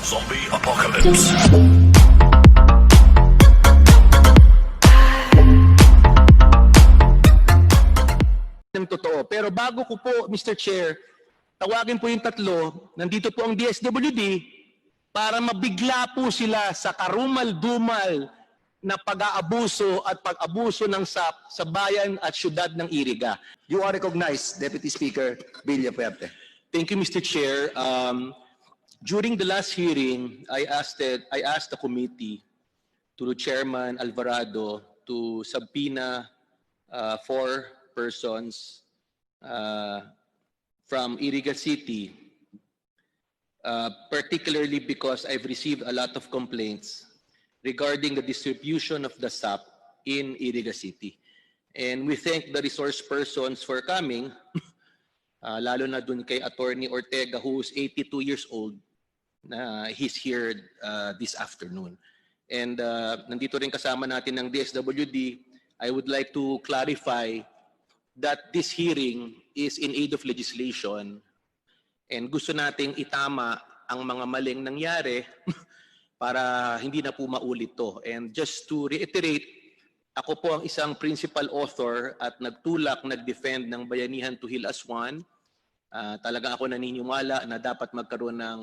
Zombie Apocalypse. Totoo. Pero bago ko po, Mr. Chair, tawagin po yung tatlo, nandito po ang DSWD para mabigla po sila sa karumal-dumal na pag-aabuso at pag-abuso ng SAP sa bayan at syudad ng Iriga. You are recognized, Deputy Speaker Villafuerte. Thank you, Mr. Chair. During the last hearing, I asked the committee through Chairman Alvarado to subpoena 4 persons from Iriga City, particularly because I've received a lot of complaints regarding the distribution of the SAP in Iriga City. And we thank the resource persons for coming, lalo na dun kay Attorney Ortega, who is 82 years old. He's here this afternoon. And nandito rin kasama natin ng DSWD. I would like to clarify that this hearing is in aid of legislation and gusto nating itama ang mga maling nangyari para hindi na po maulit to. And just to reiterate, ako po ang isang principal author at nagtulak, nag-defend ng bayanihan to heal as one. Talaga ako naniniwala na dapat magkaroon ng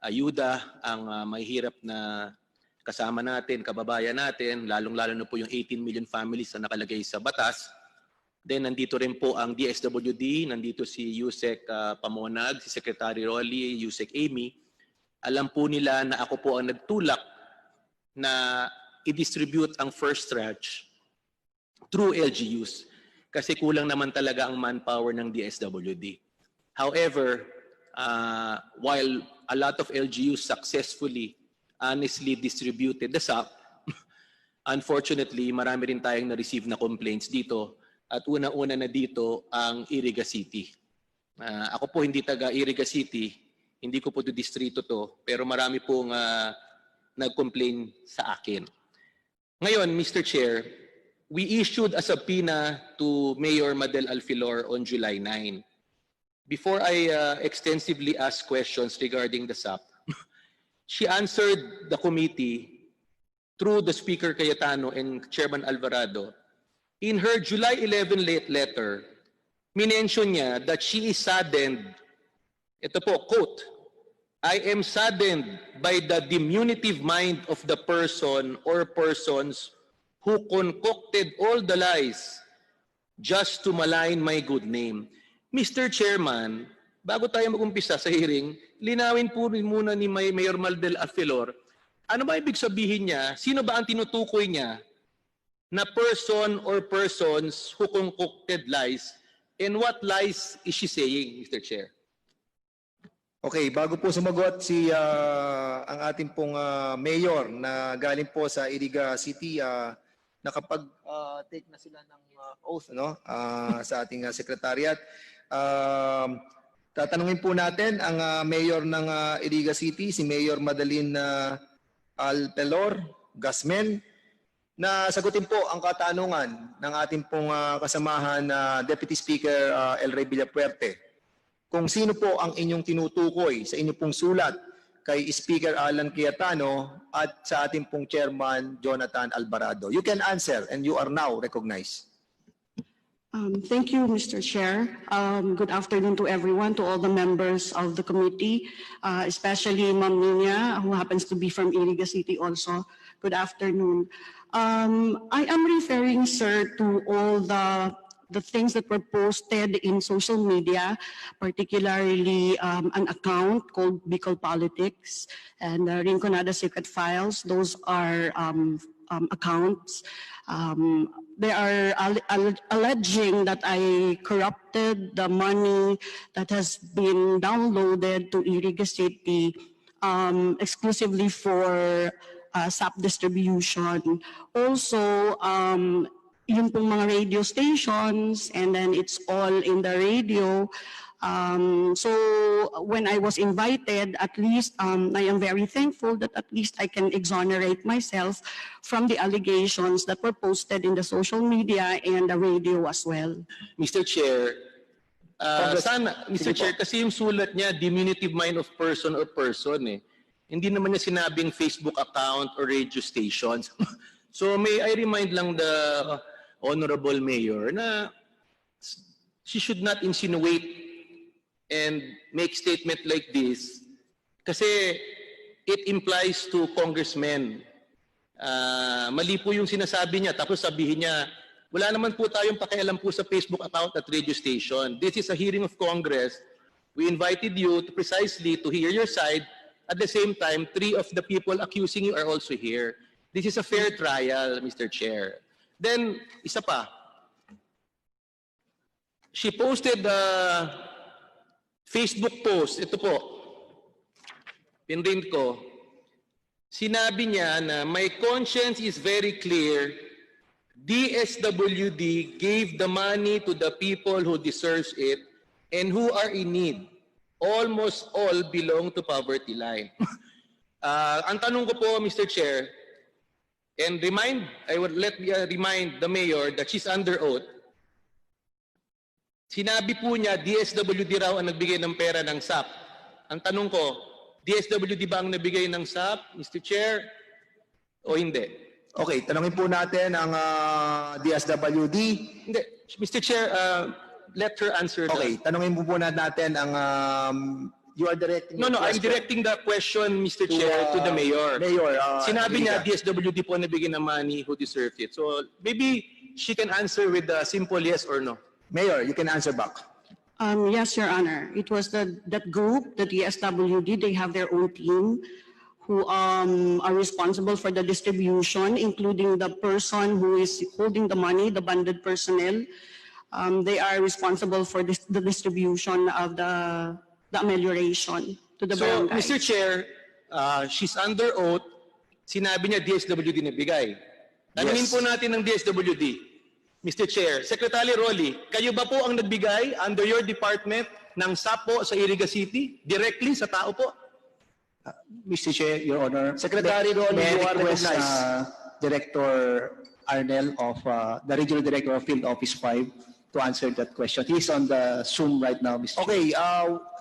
ayuda ang mahihirap na kasama natin, kababayan natin, lalong-lalo na po yung 18 million families na nakalagay sa batas. Then nandito rin po ang DSWD, nandito si Yusek Pamonag, si Secretary Rolly, Yusek Amy. Alam po nila na ako po ang nagtulak na i-distribute ang first tranche through LGUs kasi kulang naman talaga ang manpower ng DSWD. However, while a lot of LGUs successfully, honestly distributed the SAP, unfortunately, marami rin tayong na-receive na complaints dito at una-una na dito ang Iriga City. Ako po hindi taga Iriga City, hindi ko po to distrito to, pero marami pong nag-complain sa akin. Ngayon, Mr. Chair, we issued a subpoena to Mayor Adel Alfelor on July 9. Before I extensively ask questions regarding the SAP, she answered the committee through the Speaker Cayetano and Chairman Alvarado. In her July 11 letter, minention niya that she is saddened, ito po, quote, I am saddened by the diminutive mind of the person or persons who concocted all the lies just to malign my good name. Mr. Chairman, bago tayo mag-umpisa sa hearing, linawin po rin muna ni Mayor Adel Alfelor, ano ba ibig sabihin niya? Sino ba ang tinutukoy niya na person or persons who concocted lies? And what lies is she saying, Mr. Chair? Okay, bago po sumagot ang ating pong mayor na galing po sa Iriga City, nakapag-take na sila ng oath sa ating secretariat. Tatanungin po natin ang mayor ng Iriga City, si Mayor Madelaine Alfelor, Gasmen, na sagutin po ang katanungan ng ating pong kasamahan na Deputy Speaker LRay Villafuerte. Kung sino po ang inyong tinutukoy sa inyong pong sulat kay Speaker Alan Cayetano at sa ating pong Chairman Jonathan Alvarado. You can answer and you are now recognized. Thank you, Mr. Chair. Good afternoon to everyone, to all the members of the committee, especially Ma'am Nina, who happens to be from Iriga City also. Good afternoon. I am referring, sir, to all the things that were posted in social media, particularly an account called Bicol Politics and Rinconada Secret Files. Those are accounts. They are alleging that I corrupted the money that has been downloaded to Iriga City exclusively for SAP distribution. Also, yung pong mga radio stations, and then it's all in the radio. So when I was invited, at least I am very thankful that at least I can exonerate myself from the allegations that were posted in the social media and the radio as well. Mr. Chair, Mr. Chair, kasi yung sulat niya, diminutive mind of person or person eh. Hindi naman niya sinabing Facebook account or radio stations. So may I remind lang the Honorable Mayor na she should not insinuate and make statement like this kasi it implies to congressmen. Mali po yung sinasabi niya tapos sabihin niya, wala naman po tayong pakialam po sa Facebook account at radio station. This is a hearing of Congress. We invited you to precisely to hear your side. At the same time, 3 of the people accusing you are also here. This is a fair trial, Mr. Chair. Then, isa pa. She posted a Facebook post. Ito po. Pinrint ko. Sinabi niya na, my conscience is very clear. DSWD gave the money to the people who deserves it and who are in need. Almost all belong to poverty line. Ang tanong ko po, Mr. Chair, and I would remind the mayor that she's under oath. Sinabi po niya, DSWD raw ang nagbigay ng pera ng SAP. Ang tanong ko, DSWD ba ang nabigay ng SAP, Mr. Chair, o hindi? Okay, tanongin po natin ang DSWD. Hindi, Mr. Chair, let her answer. Okay, tanongin po natin ang you are directing. No, I'm directing the question, Mr. Chair, to the mayor. Mayor, Sinabi niya, Iriga. DSWD po nabigyan ng money who deserved it. So maybe she can answer with a simple yes or no. Mayor, you can answer back. Yes, Your Honor. It was that group, the DSWD, they have their own team who are responsible for the distribution, including the person who is holding the money, the banded personnel. They are responsible for the distribution of the amelioration to the So, barangay. Mr. Chair, she's under oath. Sinabi niya DSWD nabigay. Tanungin Yes. po natin ng DSWD. Mr. Chair, Secretary Rolly, kayo ba po ang nagbigay under your department ng SAP po sa Iriga City? Directly sa tao po? Mr. Chair, Your Honor. Secretary Ron, may I you are request, recognized. Director Arnel of the Regional Director of Field Office 5 to answer that question. He's on the Zoom right now, Mr. Chair. Okay,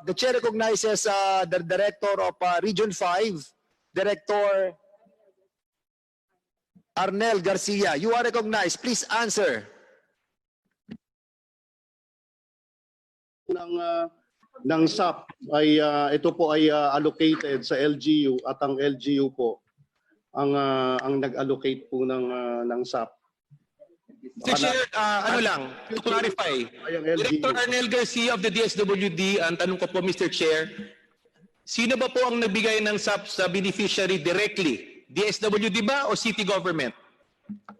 the chair recognizes the Director of Region 5, Director Arnel Garcia. You are recognized. Please answer. Ng SAP ay ito po ay allocated sa LGU at ang LGU po ang nag-allocate po ng SAP. Mr. Chair, ano lang, to clarify, Ay, ang LGU. Director Arnel Garcia of the DSWD, ang tanong ko po, Mr. Chair, sino ba po ang nagbigay ng SAP sa beneficiary directly? DSWD ba o city government?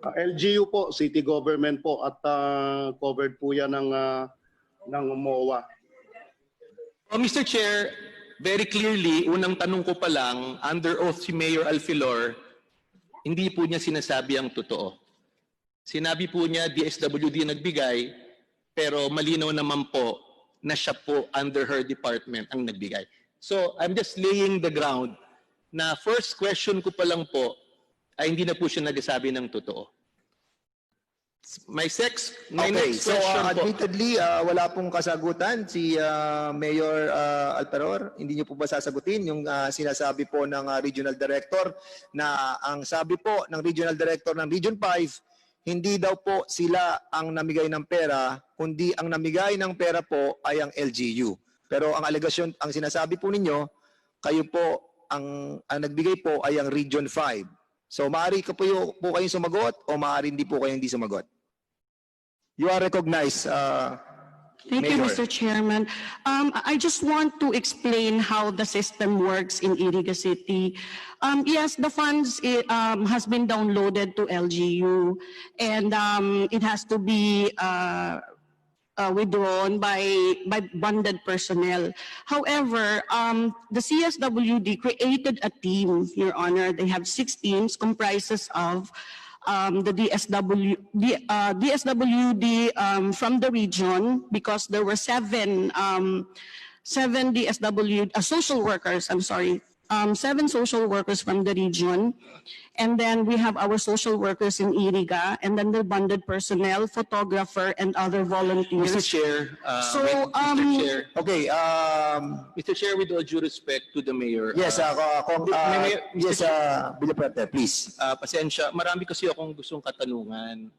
LGU po, city government po at covered po yan ng MOA. Mr. Chair, very clearly, unang tanong ko pa lang, under oath si Mayor Alfelor, hindi po niya sinasabi ang totoo. Sinabi po niya DSWD nagbigay, pero malinaw naman po na siya po under her department ang nagbigay. So I'm just laying the ground na first question ko pa lang po ay hindi na po siya nagsasabi ng totoo. My next So question po. admittedly, wala pong kasagutan si Mayor Alfelor. Hindi niyo po ba sasagutin yung sinasabi po ng Regional Director na ang sabi po ng Regional Director ng Region 5, hindi daw po sila ang namigay ng pera, kundi ang namigay ng pera po ay ang LGU. Pero ang alegasyon, ang sinasabi po ninyo, kayo po, ang nagbigay po ay ang Region 5. So maaari po kayong sumagot o maaari hindi po kayong hindi sumagot. You are recognized, Thank you, Mayor. Mr. Chairman. I just want to explain how the system works in Iriga City. Yes, the funds has been downloaded to LGU and it has to be withdrawn by bonded personnel. However, the CSWD created a team, Your Honor. They have 6 teams comprises of the DSWD from the region, because there were 7 social workers, 7 social workers from the region. And then we have our social workers in Iriga, and then the bonded personnel, photographer, and other volunteers. Mr. Chair, So, wait, Mr. Chair, Okay, Mr. Chair, with all due respect to the mayor. yes, yes, Villafuerte, please. Pasensya, marami kasi akong gustong katanungan.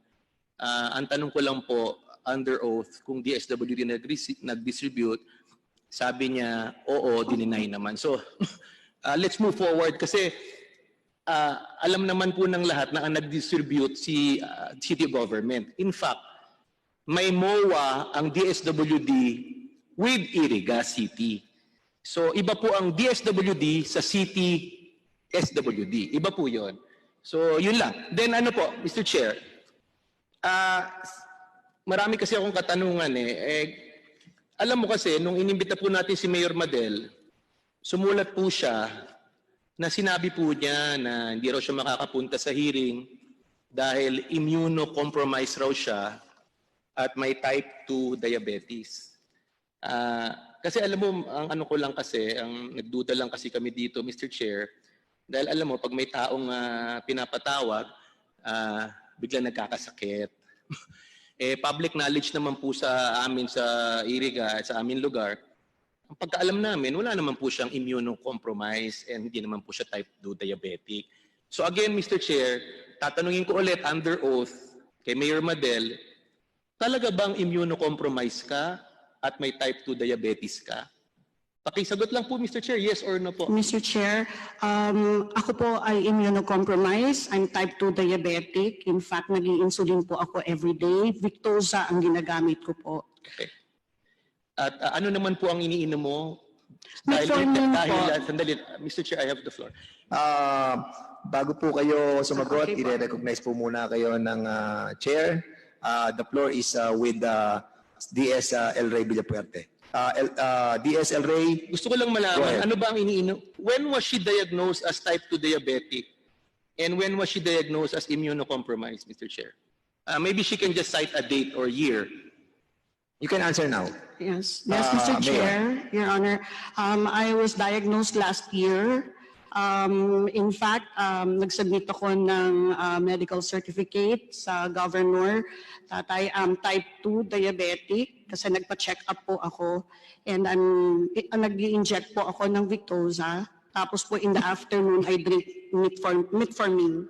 Ang tanong ko lang po, under oath, kung DSWD nag-distribute, sabi niya, oo, dininay naman. So, let's move forward kasi alam naman po ng lahat na ang nag-distribute si city government. In fact, may MOA ang DSWD with Iriga City. So, iba po ang DSWD sa City SWD. Iba po yon. So, yun lang. Then ano po, Mr. Chair, marami kasi akong katanungan alam mo kasi, nung inimbita po natin si Mayor Madel, sumulat po siya na sinabi po niya na hindi raw siya makakapunta sa hearing dahil immunocompromised raw siya at may type 2 diabetes. Kasi alam mo, ang ano ko lang kasi, ang nagduda lang kasi kami dito, Mr. Chair, dahil alam mo, pag may taong pinapatawag, bigla nagkakasakit. Public knowledge naman po sa amin sa Iriga, sa aming lugar, ang pagkaalam namin, wala naman po siyang immunocompromised and hindi naman po siya type 2 diabetic. So again, Mr. Chair, tatanungin ko ulit under oath kay Mayor Madel, talaga bang immunocompromised ka at may type 2 diabetes ka? Pakisagot lang po, Mr. Chair, yes or no po? Mr. Chair, ako po ay immunocompromised. I'm type 2 diabetic. In fact, nag-i-insulin po ako every day. Victoza ang ginagamit ko po. Okay. At ano naman po ang iniinom mo? Metformin po. Sandali, Mr. Chair, I have the floor. Bago po kayo sumagot, Okay po. i-recognize po muna kayo ng chair. The floor is with DS LRay Villafuerte. DS LRay, Gusto ko lang Go malaman, ahead. ano ba ang iniinom? When was she diagnosed as type 2 diabetic? And when was she diagnosed as immunocompromised, Mr. Chair? Maybe she can just cite a date or year. you can answer now. Yes, Mr. Mayor. Chair, Your Honor. I was diagnosed last year. In fact, nag-submit ako ng medical certificate sa governor that I am type 2 diabetic kasi nagpa-check up po ako and nag-i-inject po ako ng Victoza. Tapos po in the afternoon, I drink metformin.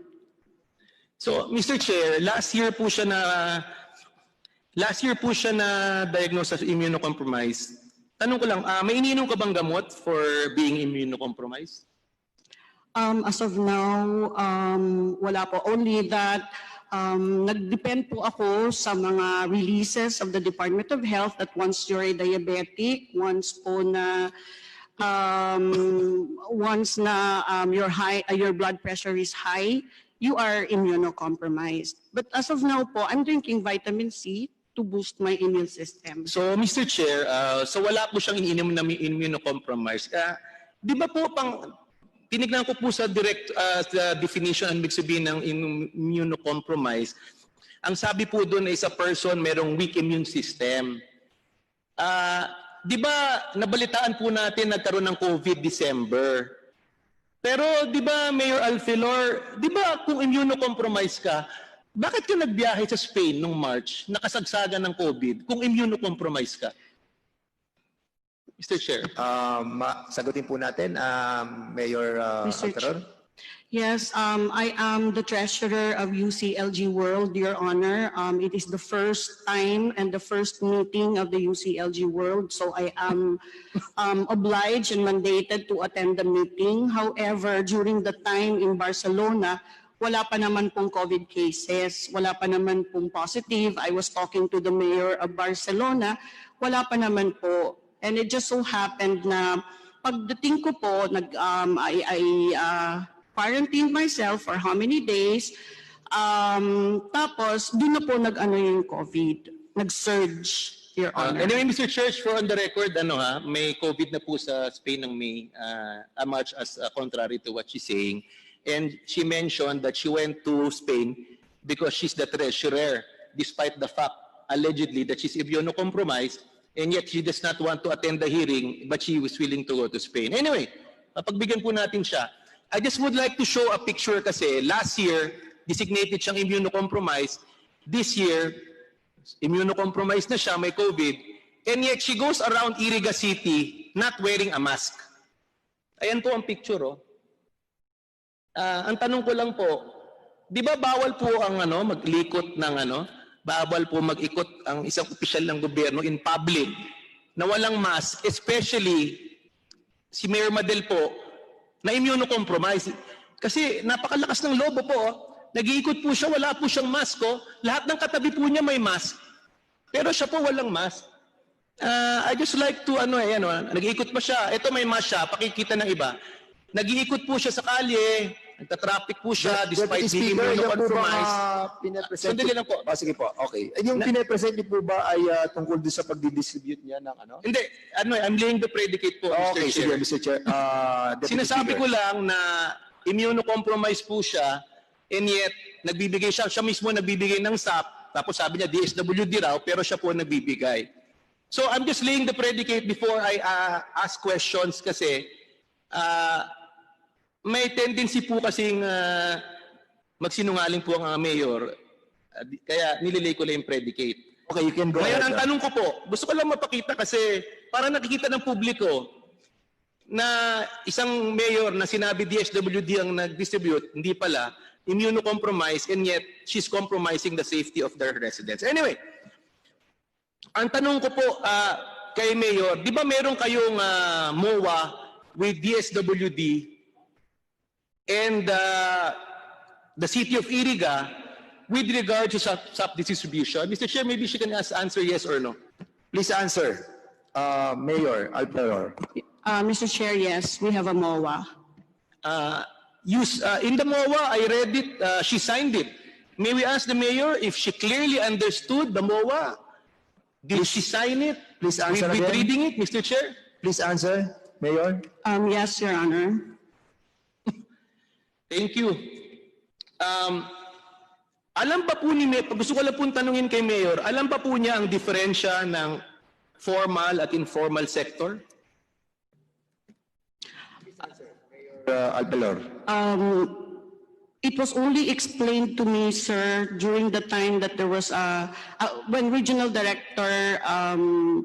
So, Mr. Chair, last year po siya na diagnosed as immunocompromised. Tanong ko lang, may iniinom ka bang gamot for being immunocompromised? As of now, wala po. Only that nag-depend po ako sa mga releases of the Department of Health that once you're a diabetic, once your blood pressure is high, you are immunocompromised. But as of now po, I'm drinking vitamin C to boost my immune system. So, Mr. Chair, so wala po siyang iniinom na immunocompromised. Di ba po tinignan ko po sa sa definition and ibig sabihin ng immunocompromised, ang sabi po doon ay sa person merong weak immune system. Di ba nabalitaan po natin nagkaroon ng COVID December? Pero di ba Mayor Alfelor, di ba kung immunocompromised ka, bakit ka nagbiyahe sa Spain noong March, nakasagsagan ng COVID, kung immunocompromised ka? Mr. Chair. Sagutin po natin, Mayor Mr. Alfelor. Yes, I am the treasurer of UCLG World, Your Honor. It is the first time and the first meeting of the UCLG World, so I am obliged and mandated to attend the meeting. However, during the time in Barcelona, wala pa naman pong COVID cases, wala pa naman pong positive. I was talking to the mayor of Barcelona, wala pa naman po. And it just so happened na pagdating ko po, I quarantined myself for how many days. Tapos, doon na po nag-ano yung COVID. Nag-surge, Your Honor. Anyway, Mr. Church, for on the record, may COVID na po sa Spain ng May, much as contrary to what she's saying. And she mentioned that she went to Spain because she's the treasurer, despite the fact, allegedly, that she's immunocompromised, and yet she does not want to attend the hearing, but she was willing to go to Spain. Anyway, Pagbigyan po natin siya. I just would like to show a picture kasi last year, designated siyang immunocompromised. This year, immunocompromised na siya, may COVID, and yet she goes around Iriga City not wearing a mask. Ayan po ang picture, oh. Ang tanong ko lang po, di ba bawal po ang maglikot ng bawal po mag-ikot ang isang opisyal ng gobyerno in public na walang mask, especially si Mayor Madel po, na immunocompromised. Kasi napakalakas ng lobo po. Nag-iikot po siya, wala po siyang mask. Lahat ng katabi po niya may mask. Pero siya po walang mask. I just like to, nag-iikot pa siya. Ito may mask siya, pakikita ng iba. Nag-iikot po siya sa kalye, nagtatraffic po siya despite being immunocompromised. Sandali lang po. Sige po, okay. Yung pinapresent niyo po ba ay tungkol din sa pagdidistribute niya ng Hindi, I'm laying the predicate po, Okay, Mr. Chair. sige, Mr. Chair. Sinasabi ko lang na immunocompromised po siya, and yet nagbibigay siya mismo nagbibigay ng SAP, tapos sabi niya DSWD raw, pero siya po nagbibigay. So I'm just laying the predicate before I ask questions kasi may tendency po kasing magsinungaling po ang mayor, kaya nililay ko lang yung predicate. Okay, you can go Ngayon, ahead. ang tanong ko po, gusto ko lang mapakita kasi para nakikita ng publiko na isang mayor na sinabi DSWD ang nag-distribute, hindi pala, immunocompromised, and yet she's compromising the safety of their residents. Anyway, ang tanong ko po kay Mayor, di ba meron kayong MOA with DSWD and the city of Iriga with regard to SAP distribution? Mr. Chair, maybe she can answer yes or no. Please answer. Mayor Alfelor. Mr. Chair, yes, we have a MOA. In the MOA, I read it, she signed it. May we ask the mayor if she clearly understood the MOA? Did she sign it? Please answer with again. reading it, Mr. Chair? Please answer, Mayor. Yes, Your Honor. Thank you. Alam pa po ni Mayor, gusto ko lang po tanungin kay Mayor, alam pa po niya ang diferensya ng formal at informal sector? Alfelor. It was only explained to me, sir, during the time that there was when Regional Director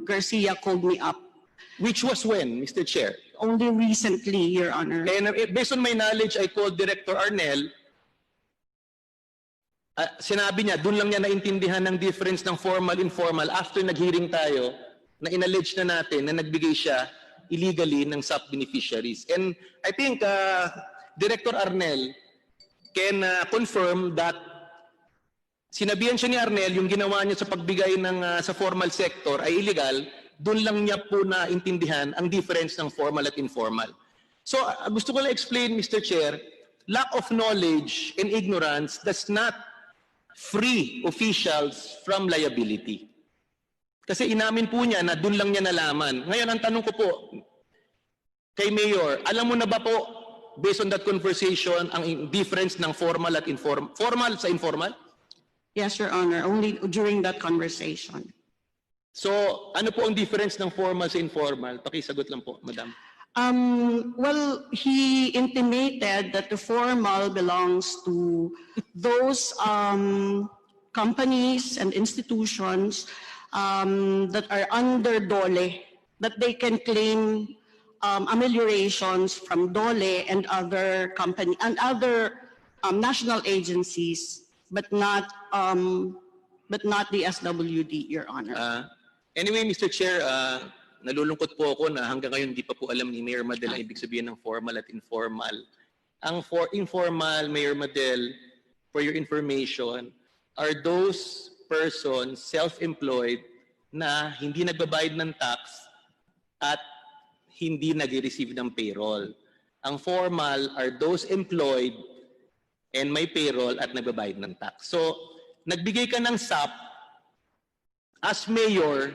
Garcia called me up. Which was when, Mr. Chair? Only recently, Your Honor. And based on my knowledge, I called Director Arnel. Sinabi niya, doon lang niya naintindihan ng difference ng formal-informal after nag-hearing tayo na inallege na natin na nagbigay siya illegally ng SAP beneficiaries. And I think Director Arnel can confirm that sinabihan siya ni Arnel yung ginawa niya sa pagbigay ng sa formal sector ay illegal, doon lang niya po naintindihan ang difference ng formal at informal. So gusto ko lang explain, Mr. Chair, lack of knowledge and ignorance does not free officials from liability. Kasi inamin po niya na doon lang niya nalaman. Ngayon, ang tanong ko po kay Mayor, alam mo na ba po, based on that conversation, ang difference ng formal at informal, formal sa informal? Yes, Your Honor, only during that conversation. So, ano po ang difference ng formal sa informal? Pakisagot lang po, Madam. Well, he intimated that the formal belongs to those companies and institutions that are under DOLE, that they can claim ameliorations from DOLE and other company and other national agencies, but not the SWD, Your Honor. Anyway, Mr. Chair, nalulungkot po ako na hanggang ngayon hindi pa po alam ni Mayor Madel ang ibig sabihin ng formal at informal. Ang informal, Mayor Madel, for your information, are those persons self-employed na hindi nagbabayad ng tax at hindi nag-receive ng payroll. Ang formal are those employed and may payroll at nagbabayad ng tax. So, nagbigay ka ng SAP, as mayor,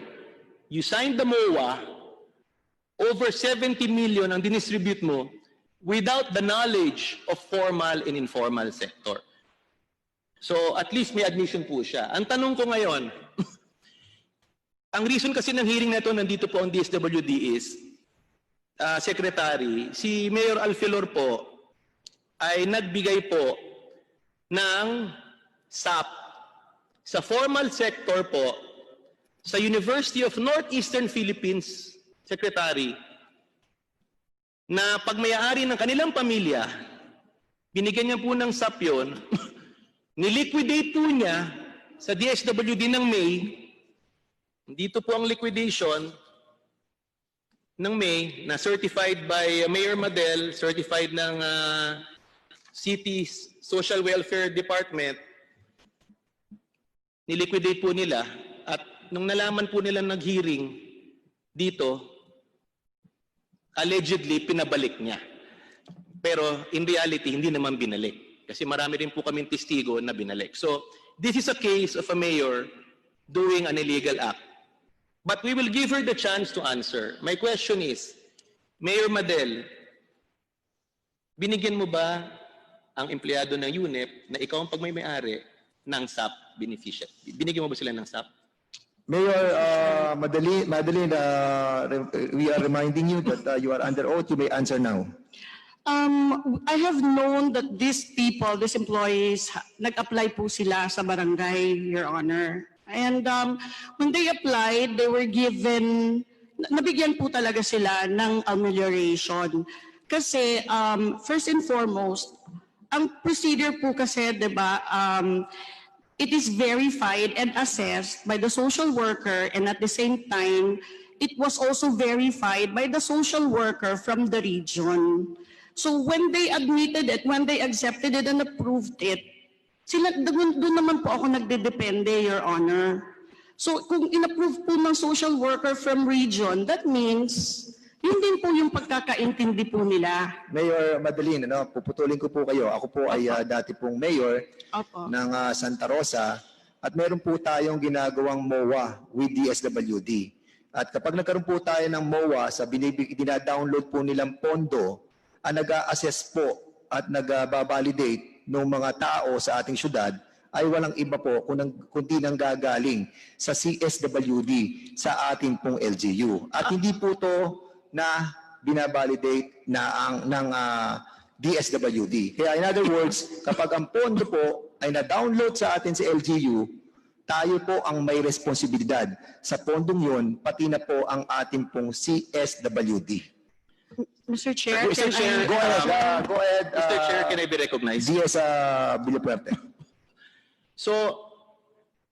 you signed the MOA, over 70 million ang dinistribute mo without the knowledge of formal and informal sector. So at least may admission po siya. Ang tanong ko ngayon, ang reason kasi ng hearing na ito, nandito po ang DSWD is, Secretary, si Mayor Alfelor po ay nagbigay po ng SAP sa formal sector po sa University of Northeastern Philippines, Secretary, na pagmayari ng kanilang pamilya, binigyan niya po ng SAP yun, niliquidate po niya sa DSWD ng May. Dito po ang liquidation ng May na certified by Mayor Madel, certified ng City Social Welfare Department. Niliquidate po nila at nung nalaman po nila nag-hearing dito, allegedly pinabalik niya. Pero in reality, hindi naman binalik. Kasi marami rin po kaming testigo na binalik. So this is a case of a mayor doing an illegal act. But we will give her the chance to answer. My question is, Mayor Madel, binigyan mo ba ang empleyado ng UNEP na ikaw ang pagmay-ari ng SAP beneficiary? Binigyan mo ba sila ng SAP? Mayor Madelaine, we are reminding you that you are under oath. You may answer now. I have known that these people, these employees, nag-apply po sila sa barangay, Your Honor. And when they applied, they were given, nabigyan po talaga sila ng amelioration. Kasi first and foremost, ang procedure po kasi, di ba, it is verified and assessed by the social worker, and at the same time, it was also verified by the social worker from the region. So when they admitted it, when they accepted it and approved it, sila, doon naman po ako nagdedepende, Your Honor. So kung in-approve po ng social worker from region, that means yun din po yung pagkakaintindi po nila. Mayor Madelaine, puputulin ko po kayo. Ako po ay dati pong mayor ng Santa Rosa at meron po tayong ginagawang MOA with DSWD. At kapag nagkaroon po tayo ng MOA sa dinadownload po nilang pondo, ang nag-a-assess po at nag-validate ng mga tao sa ating syudad ay walang iba po kundi nang gagaling sa CSWD sa ating pong LGU. At hindi po to na binabalidate ng DSWD. Kaya in other words, kapag ang pondo po ay na-download sa atin sa LGU, tayo po ang may responsibilidad sa pondong yun, pati na po ang ating pong CSWD. Mr. Chair, Mr. Chair, Go ahead. Mr. Chair, can I be recognized? DS Villafuerte. So,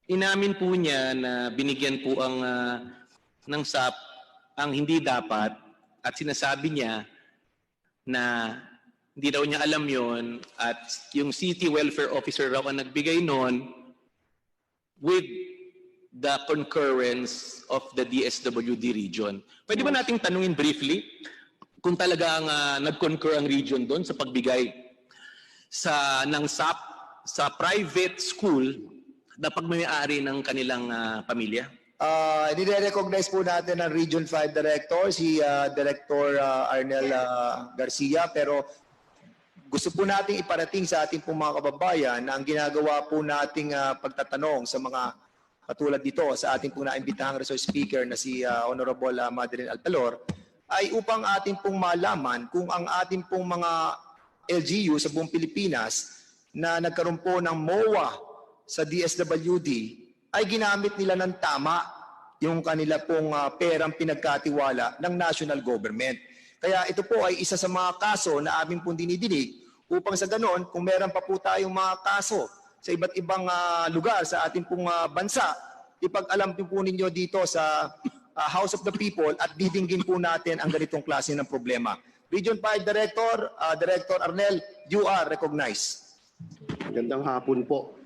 inamin po niya na binigyan po ang ng SAP ang hindi dapat at sinasabi niya na hindi daw niya alam yon at yung city welfare officer raw ang nagbigay noon with the concurrence of the DSWD region. Pwede ba nating tanungin briefly kung talagang nag-concur ang region doon sa pagbigay ng SAP sa private school na pagmamayari ng kanilang pamilya? Nire-recognize po natin ang Region 5 Director, si Director Arnel Garcia, pero gusto po nating iparating sa ating pong mga kababayan na ang ginagawa po nating pagtatanong sa mga katulad dito sa ating pong naimbitahang resource speaker na si Honorable Adel Alfelor ay upang ating pong malaman kung ang ating pong mga LGU sa buong Pilipinas na nagkaroon po ng MOA sa DSWD ay ginamit nila ng tama yung kanila pong perang pinagkatiwala ng national government. Kaya ito po ay isa sa mga kaso na aming pong dinidinig upang sa ganon, kung meron pa po tayong mga kaso sa iba't ibang lugar sa ating pong bansa, ipag-alam po ninyo dito sa House of the People at didinggin po natin ang ganitong klase ng problema. Region 5 Director, Director Arnel, you are recognized. Magandang hapon po.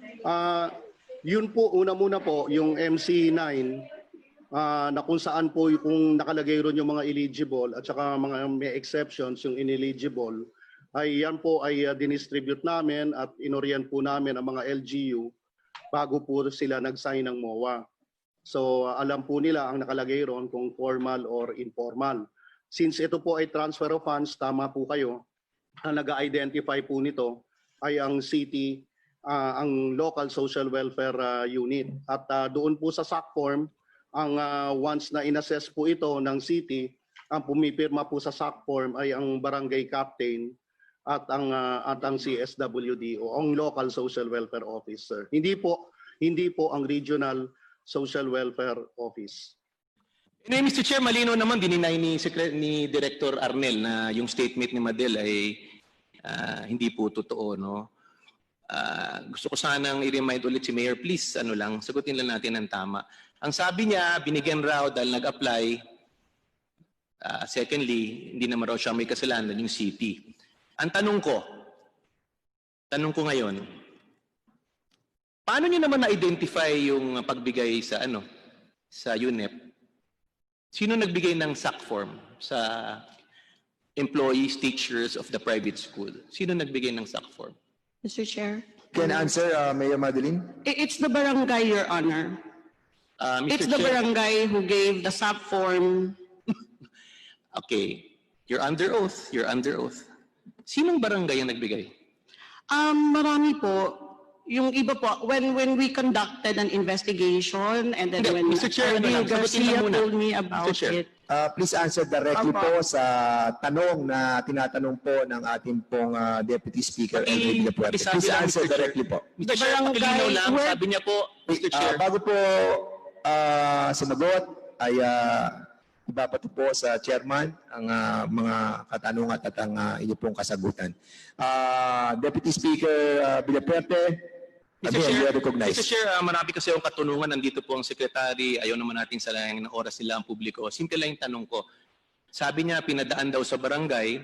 Yun po, una-muna po, yung MC9 na kung saan po kung nakalagay ron yung mga eligible at saka mga may exceptions, yung ineligible, ay yan po ay dinistribute namin at inorient po namin ang mga LGU bago po sila nag-sign ng MOA. So alam po nila ang nakalagay ron kung formal or informal. Since ito po ay transfer of funds, tama po kayo, ang nag-identify po nito ay ang city, ang local social welfare unit. At doon po sa SAC form, ang once na inassess po ito ng city, ang pumipirma po sa SAC form ay ang barangay captain at ang CSWD o ang local social welfare officer. Hindi po ang regional social welfare office. Anyway, Mr. Chair, malino naman dininay ni Director Arnel na yung statement ni Madel ay hindi po totoo, no? Gusto ko sanang i-remind ulit si Mayor, please, sagutin lang natin ng tama. Ang sabi niya, binigyan raw dahil nag-apply. Secondly, hindi naman raw siya may kasalanan yung city. Ang tanong ko ngayon, paano niyo naman na-identify yung pagbigay sa UNEP? Sino nagbigay ng SAC form sa employees, teachers of the private school? Sino nagbigay ng SAC form? Mr. Chair. Can I answer, Mayor Madelaine? It's the barangay, Your Honor. Mr. It's the Chair, barangay who gave the SAP form. okay, you're under oath. Sinong barangay ang nagbigay? Marami po. Yung iba po, when we conducted an investigation and then Hindi, when Mr. Chair, Adel sagutin lang Garcia muna. told me about Mr. Chair. it. Please answer directly Opo. po sa tanong na tinatanong po ng ating pong Deputy Speaker, LRay Villafuerte. Pakisabi Please lang, answer Mr. Chair. directly po. Mr. Chair, Barangay, pakilinaw lang, where- sabi niya po, Mr. Chair. Bago po sumagot, ay ibabato po sa chairman ang mga katanungan at ang inyo pong kasagutan. Deputy Speaker Villafuerte, Mr. again, Chair, you are recognized. Mr. Chair, marami kasi yung katunungan. Nandito po ang sekretary. Ayaw naman natin salayang ng oras nila ang publiko. Simple lang yung tanong ko. Sabi niya, pinadaan daw sa barangay.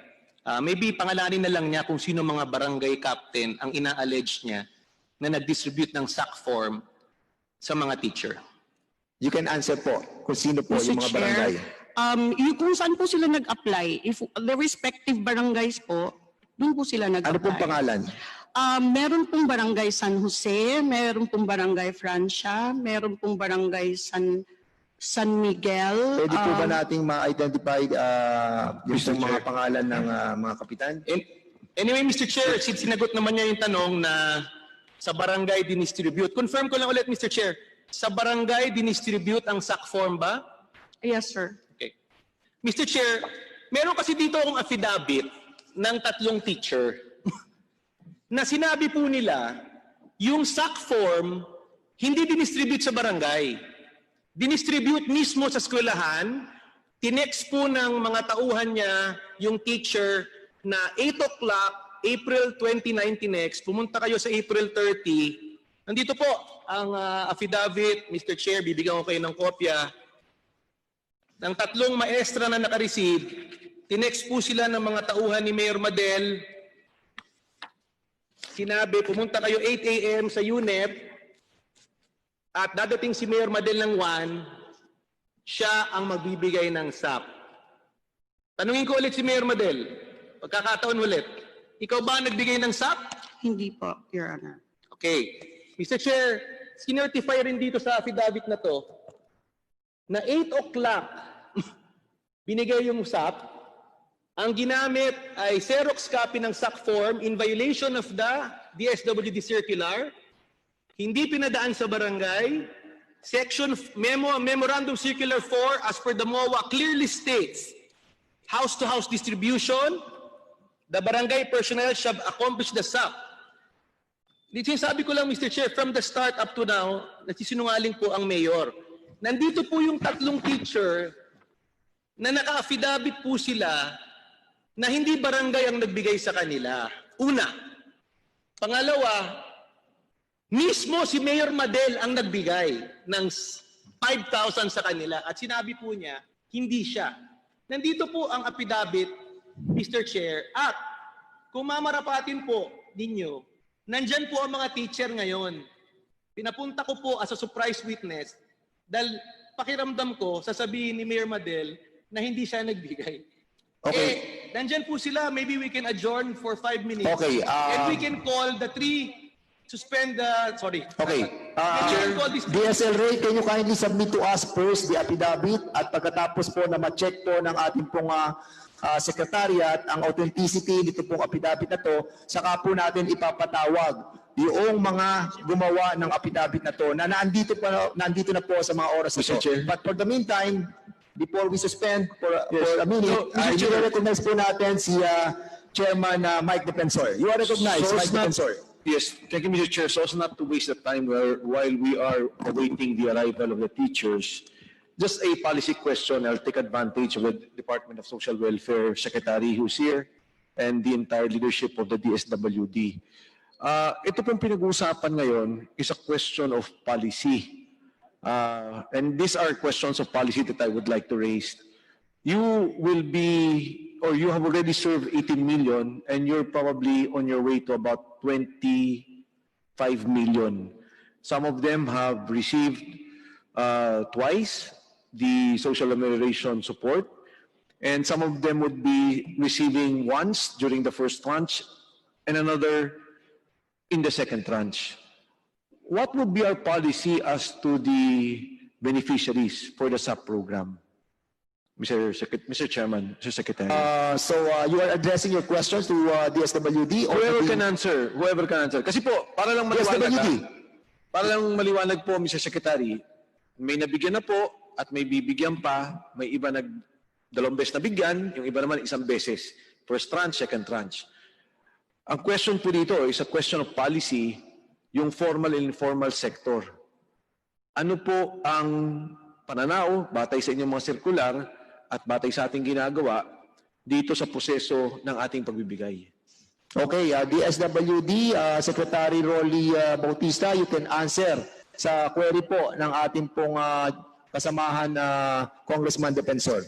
Maybe pangalanin na lang niya kung sino mga barangay captain ang ina-allege niya na nag-distribute ng SAC form sa mga teacher. You can answer po kung sino po Mr. yung mga Chair, barangay. kung saan po sila nag-apply, if the respective barangays po, doon po sila nag-apply. Ano pong pangalan? Meron pong barangay San Jose, meron pong barangay Francia, meron pong barangay San Miguel. Pwede po ba nating ma-identify yung Mr. mga Chair. pangalan ng mga kapitan? Anyway, Mr. Chair, sinagot naman niya yung tanong na sa barangay dinistribute. Confirm ko lang ulit, Mr. Chair. Sa barangay dinistribute ang SAC form ba? Yes, sir. Okay. Mr. Chair, meron kasi dito akong affidavit ng 3 teacher na sinabi po nila yung SAC form hindi dinistribute sa barangay. Dinistribute mismo sa eskwelahan. Tinext po ng mga tauhan niya yung teacher na 8 o'clock, April 29 tinext. Pumunta kayo sa April 30. Nandito po ang affidavit, Mr. Chair, bibigyan ko kayo ng kopya. Ng 3 maestra na nakareceive, tinext po sila ng mga tauhan ni Mayor Madel. Sinabi, pumunta kayo 8 a.m. sa UNEP at dadating si Mayor Madel ng 1, siya ang magbibigay ng SAP. Tanungin ko ulit si Mayor Madel, pagkakataon ulit, ikaw ba nagbigay ng SAP? Hindi po, Your Honor. Okay. Mr. Chair, sinertify rin dito sa affidavit na to na 8 o'clock binigay yung SAP. Ang ginamit ay Xerox copy ng SAC form in violation of the DSWD circular. Hindi pinadaan sa barangay. Section Memorandum Circular 4 as per the MOA clearly states house-to-house distribution. The barangay personnel shall accomplish the SAP. Sinasabi ko lang, Mr. Chair, from the start up to now, nagsisinungaling po ang mayor. Nandito po yung 3 teacher na naka-affidavit po sila na hindi barangay ang nagbigay sa kanila. Una. Pangalawa, mismo si Mayor Madel ang nagbigay ng 5,000 sa kanila at sinabi po niya, hindi siya. Nandito po ang affidavit, Mr. Chair, at kung mamarapatin po ninyo, nandyan po ang mga teacher ngayon. Pinapunta ko po as a surprise witness dahil pakiramdam ko, sasabihin ni Mayor Madel na hindi siya nagbigay. Okay. Nandyan po sila. Maybe we can adjourn for 5 minutes. Okay, and we can call the 3, suspend the, sorry. Okay. Chair, call this- DSLRay, can you kindly submit to us first the affidavit at pagkatapos po na ma-check po ng ating pong secretariat ang authenticity nito pong affidavit na to, saka po natin ipapatawag yung mga gumawa ng affidavit na to na nandito na po sa mga oras na Mr. to. Chair. But for the meantime, before we suspend for Yes. a minute, No, Mr. Chair. i-recognize po natin si Chairman Mike Defensor. You are recognized, So Mike as not- Defensor. Yes, thank you, Mr. Chair. So as not to waste the time while we are awaiting the arrival of the teachers, just a policy question. I'll take advantage of the Department of Social Welfare Secretary who's here and the entire leadership of the DSWD. Ito pong pinag-uusapan ngayon is a question of policy. And these are questions of policy that I would like to raise. You will be, or you have already served 18 million and you're probably on your way to about 25 million. Some of them have received twice the social amelioration support, and some of them would be receiving once during the first tranche and another in the second tranche. What would be our policy as to the beneficiaries for the SAP program? Mr. Chairman, Mr. Secretary. So you are addressing your questions to DSWD or Whoever to the can answer, whoever can answer. Kasi po, para lang maliwanag, DSWD? para lang maliwanag po, Mr. Secretary, may nabigyan na po at may bibigyan pa, may iba dalawang beses nabigyan, yung iba naman isang beses. First tranche, second tranche. Ang question po dito is a question of policy, yung formal and informal sector. Ano po ang pananaw, batay sa inyong mga sirkular at batay sa ating ginagawa dito sa proseso ng ating pagbibigay? Okay, DSWD, Secretary Rolly Bautista, you can answer sa query po ng ating pong kasamahan na Congressman Defensor.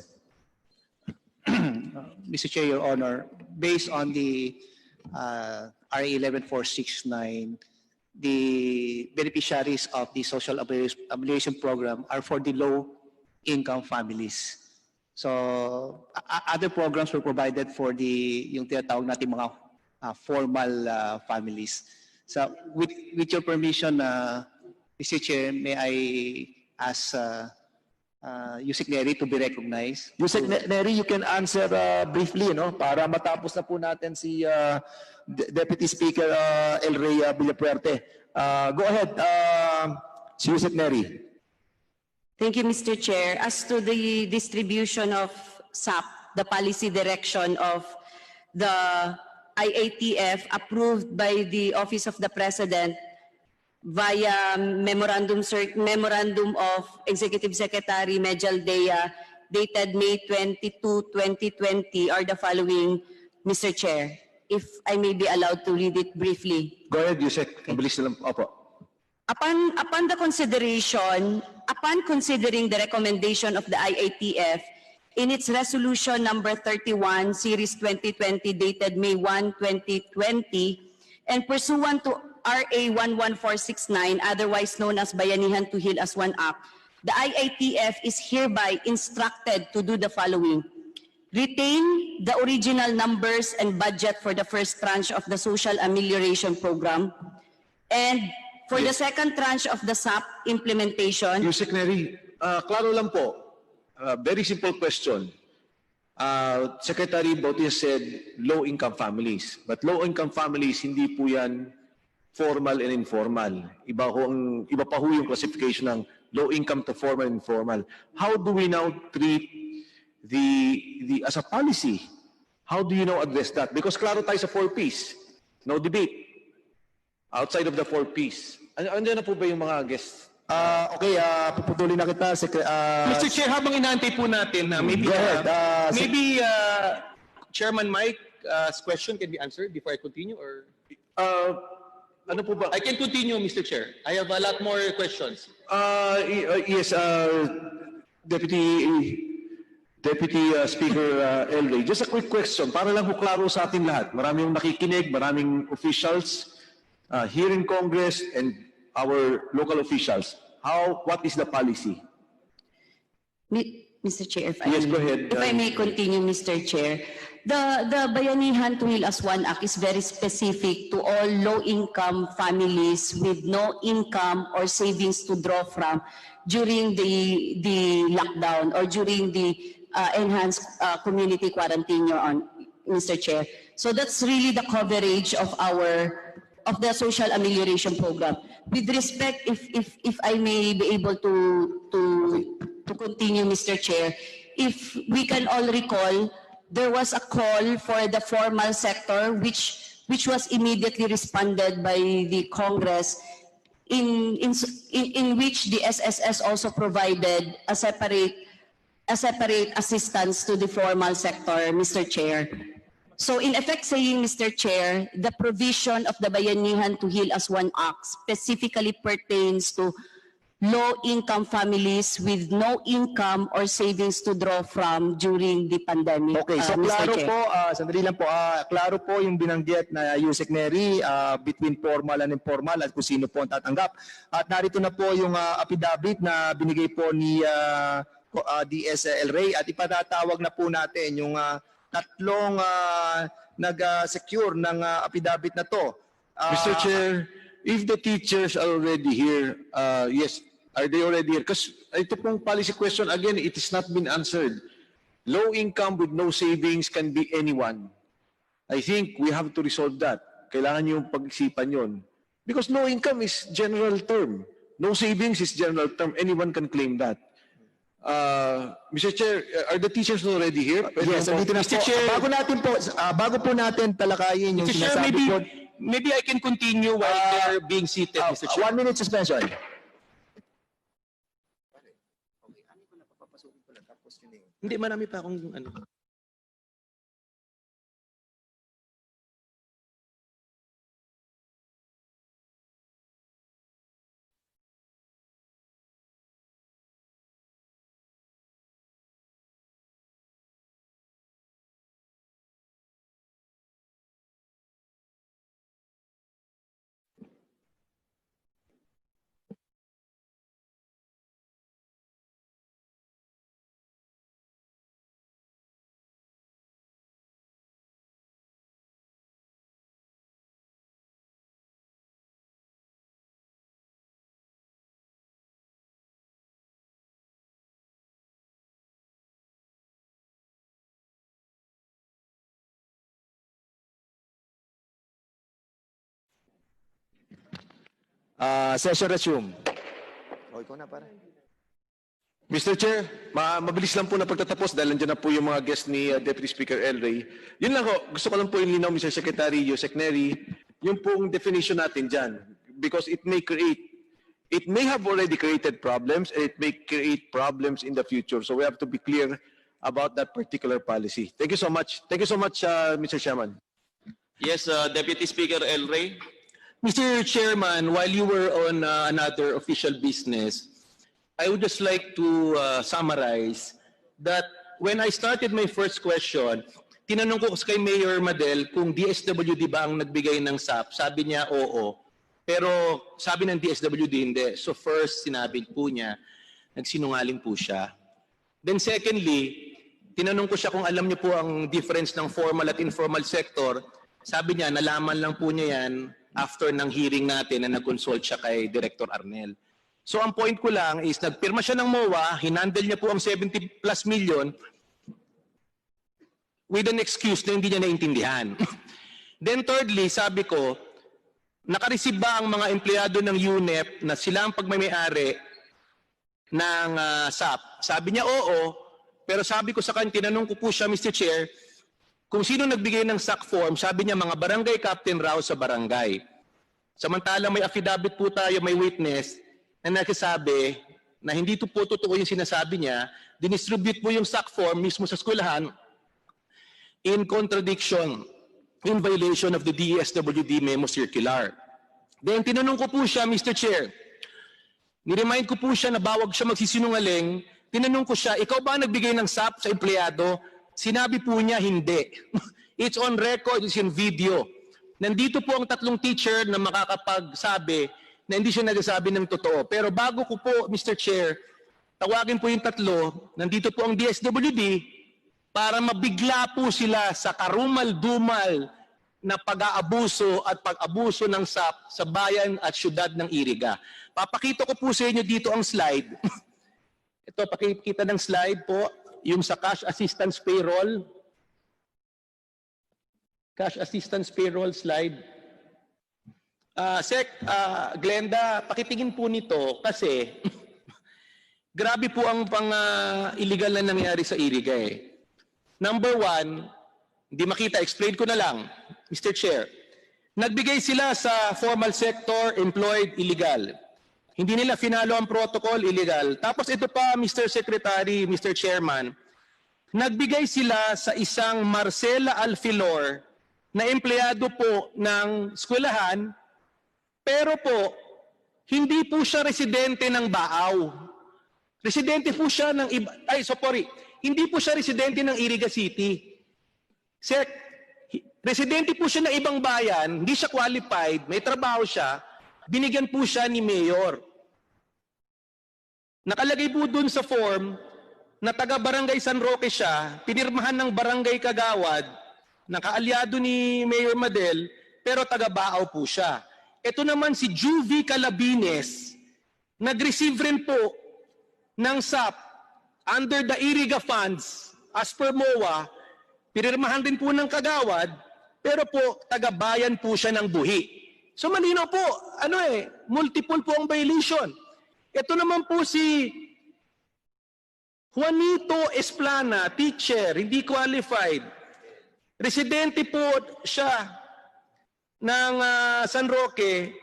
Mr. Chair, Your Honor, based on the RA 11469, the beneficiaries of the Social Amelioration Program are for the low-income families. So, other programs were provided for yung tinatawag natin mga formal families. So, with your permission, Mr. Chair, may I ask Yusek Neri to be recognized? Yusek Neri, you can answer briefly, no, para matapos na po natin si Deputy Speaker LRay Villafuerte. Go ahead, si Yusek Neri. Thank you, Mr. Chair. As to the distribution of SAP, the policy direction of the IATF approved by the Office of the President via Memorandum of Executive Secretary Medjal Dea dated May 22, 2020 are the following, Mr. Chair. If I may be allowed to read it briefly. Go ahead, Yusek. Mabilis na lang. Opo. Upon considering the recommendation of the IATF in its resolution number 31 series 2020 dated May 1, 2020 and pursuant to RA 11469, otherwise known as Bayanihan to Heal as One Act, the IATF is hereby instructed to do the following. Retain the original numbers and budget for the first tranche of the Social Amelioration Program, and for the second tranche of the SAP implementation. Yusek Neri, klaro lang po. Very simple question. Secretary Bautista said low-income families. But low-income families, hindi po yan formal and informal. Iba pa ho yung classification ng low-income to formal and informal. How do we now treat the as a policy? How do you now address that? Because klaro tayo sa 4Ps. No debate. Outside of the 4Ps. Andiyan na po ba yung mga guests? Okay, puputulin na kita. Mr. Chair, habang inaantay po natin, maybe, Go ahead, Chairman Mike's question can be answered before I continue, or Ano po ba? I can continue, Mr. Chair. I have a lot more questions. Yes, Deputy Speaker LRay, just a quick question para lang klaro sa atin lahat. Maraming nakikinig, maraming officials here in Congress and our local officials. What is the policy? Mr. Chair, Yes, go ahead. If I may continue, Mr. Chair. The Bayanihan to Heal as One Act is very specific to all low-income families with no income or savings to draw from during the lockdown or during the enhanced community quarantine, Mr. Chair. So that's really the coverage of the Social Amelioration Program. With respect, if I may be able to continue, Mr. Chair, if we can all recall, there was a call for the formal sector which was immediately responded by the Congress in which the SSS also provided a separate assistance to the formal sector, Mr. Chair. So in effect saying, Mr. Chair, the provision of the Bayanihan to Heal as One Act specifically pertains to low-income families with no income or savings to draw from during the pandemic. Okay, so Mr. klaro Chair. po, sandali lang po, klaro po yung binanggit na Yusek Neri between formal and informal at kung sino po ang tatanggap. At narito na po yung affidavit na binigay po ni DS LRay at ipatatawag na po natin yung tatlong nag-secure ng affidavit na to. Mr. Chair, if the teachers are already here, yes, are they already here? Because ito pong policy question, again, it has not been answered. Low income with no savings can be anyone. I think we have to resolve that. Kailangan yung pag-isipan yun. Because low income is general term. No savings is general term. Anyone can claim that. Mr. Chair, are the teachers already here? Yes, andito na Mr. po. Chair, Bago po natin talakayin yung Mr. Chair, sinasabi po. maybe I can continue while they're being seated, Mr. Chair. 1 minute suspension. Hindi, marami pa akong ano. Session resume. Ikaw na para. Mr. Chair, mabilis lang po na pagtatapos dahil nandiyan na po yung mga guest ni Deputy Speaker LRay. Yun lang ho, gusto ko lang po yung linaw, Mr. Secretary Yusek Neri, yung pong definition natin dyan. Because it may have already created problems and it may create problems in the future. So we have to be clear about that particular policy. Thank you so much. Thank you so much, Mr. Chairman. Yes, Deputy Speaker LRay. Mr. Chairman, while you were on another official business, I would just like to summarize that when I started my first question, tinanong ko kay Mayor Madel kung DSWD ba ang nagbigay ng SAP. Sabi niya, oo. Pero sabi ng DSWD, hindi. So first, sinabi po niya, nagsinungaling po siya. Then secondly, tinanong ko siya kung alam niyo po ang difference ng formal at informal sector. Sabi niya, nalaman lang po niya yan after ng hearing natin na nag-consult siya kay Director Arnel. So ang point ko lang is nagpirma siya ng MOA, hinandle niya po ang 70+ million with an excuse na hindi niya naintindihan. Then thirdly, sabi ko, nakareceive ba ang mga empleyado ng UNEP na sila ang pagmamayari ng SAP? Sabi niya, oo. Pero sabi ko sa kanya, tinanong ko po siya, Mr. Chair, kung sino nagbigay ng SAC form, sabi niya mga barangay captain raw sa barangay. Samantalang may affidavit po tayo, may witness, na nagsasabi na hindi po totoo yung sinasabi niya, dinistribute po yung SAC form mismo sa eskwelahan in contradiction, in violation of the DSWD memo circular. Then tinanong ko po siya, Mr. Chair, niremind ko po siya na bawag siya magsisinungaling, tinanong ko siya, ikaw ba nagbigay ng SAP sa empleyado? Sinabi po niya, hindi. It's on record, it's in video. Nandito po ang tatlong teacher na makakapagsabi na hindi siya nagsasabi ng totoo. Pero bago ko po, Mr. Chair, tawagin po yung tatlo, nandito po ang DSWD para mabigla po sila sa karumal-dumal na pag-aabuso at pag-abuso ng SAP sa bayan at syudad ng Iriga. Papakita ko po sa inyo dito ang slide. Ito, pakikita ng slide po. Yung sa cash assistance payroll. Cash assistance payroll slide. Glenda, pakitingin po nito kasi grabe po ang illegal na nangyari sa Iriga eh. Number one, hindi makita, explain ko na lang, Mr. Chair. Nagbigay sila sa formal sector, employed, illegal. Hindi nila finalo ang protocol, illegal. Tapos ito pa, Mr. Secretary, Mr. Chairman, nagbigay sila sa isang Adel Alfelor na empleyado po ng eskwelahan, pero po, hindi po siya residente ng Baaw. Residente po siya ng hindi po siya residente ng Iriga City. Residente po siya ng ibang bayan, hindi siya qualified, may trabaho siya, binigyan po siya ni Mayor. Nakalagay po dun sa form na taga-barangay San Roque siya, pinirmahan ng barangay Kagawad, nakaalyado ni Mayor Madel, pero taga-Baaw po siya. Ito naman si Juvie Calabines, nag-receive rin po ng SAP under the Iriga funds as per MOA, pinirmahan din po ng Kagawad, pero po taga-bayan po siya ng Buhi. So malinaw po, multiple po ang violation. Ito naman po si Juanito Esplana, teacher, hindi qualified. Residente po siya ng San Roque,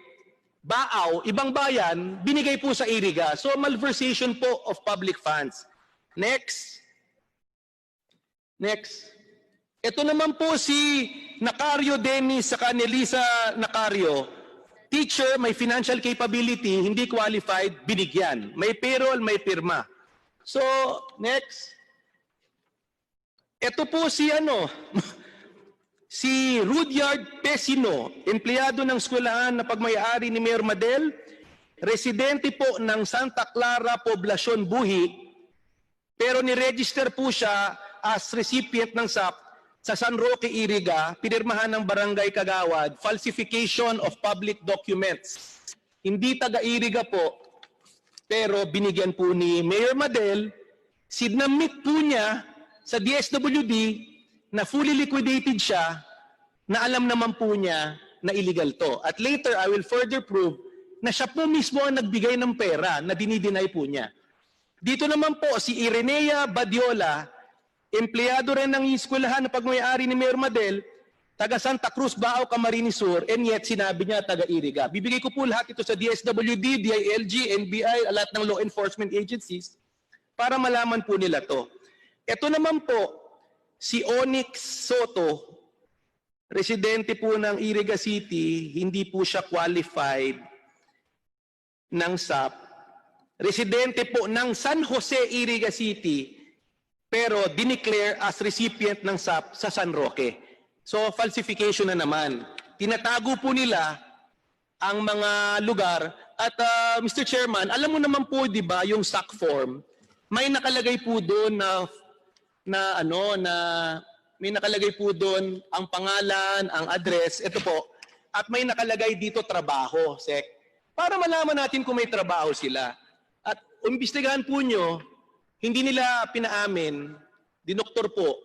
Baaw, ibang bayan, binigay po sa Iriga. So malversation po of public funds. Next. Ito naman po si Nacario Dennis sa Canelisa Nacario. Teacher, may financial capability, hindi qualified, binigyan. May payroll, may pirma. So, next. Ito po si si Rudyard Pesino, empleyado ng eskwelahan na pagmay-ari ni Mayor Madel, residente po ng Santa Clara, Poblacion, Buhi, pero ni-register po siya as recipient ng SAP sa San Roque, Iriga, pinirmahan ng Barangay Kagawad, falsification of public documents. Hindi taga-Iriga po, pero binigyan po ni Mayor Madel, sinamit po niya sa DSWD na fully liquidated siya, na alam naman po niya na illegal to. At later, I will further prove na siya po mismo ang nagbigay ng pera na dinideny po niya. Dito naman po si Irenea Badiola, empleyado rin ng eskwelahan na pagmay-ari ni Mayor Madel, taga Santa Cruz, Baaw, Camarines Sur, and yet sinabi niya taga Iriga. Bibigay ko po lahat ito sa DSWD, DILG, NBI, lahat ng law enforcement agencies para malaman po nila to. Ito naman po, si Onyx Soto, residente po ng Iriga City, hindi po siya qualified ng SAP. Residente po ng San Jose, Iriga City, pero dineclare as recipient ng SAP sa San Roque. So, falsification na naman. Tinatago po nila ang mga lugar. At Mr. Chairman, alam mo naman po, di ba, yung SAC form, may nakalagay po doon may nakalagay po doon ang pangalan, ang address, ito po, at may nakalagay dito trabaho, Sec, para malaman natin kung may trabaho sila. At imbestigahan po nyo, hindi nila pinaamin, dinoktor po,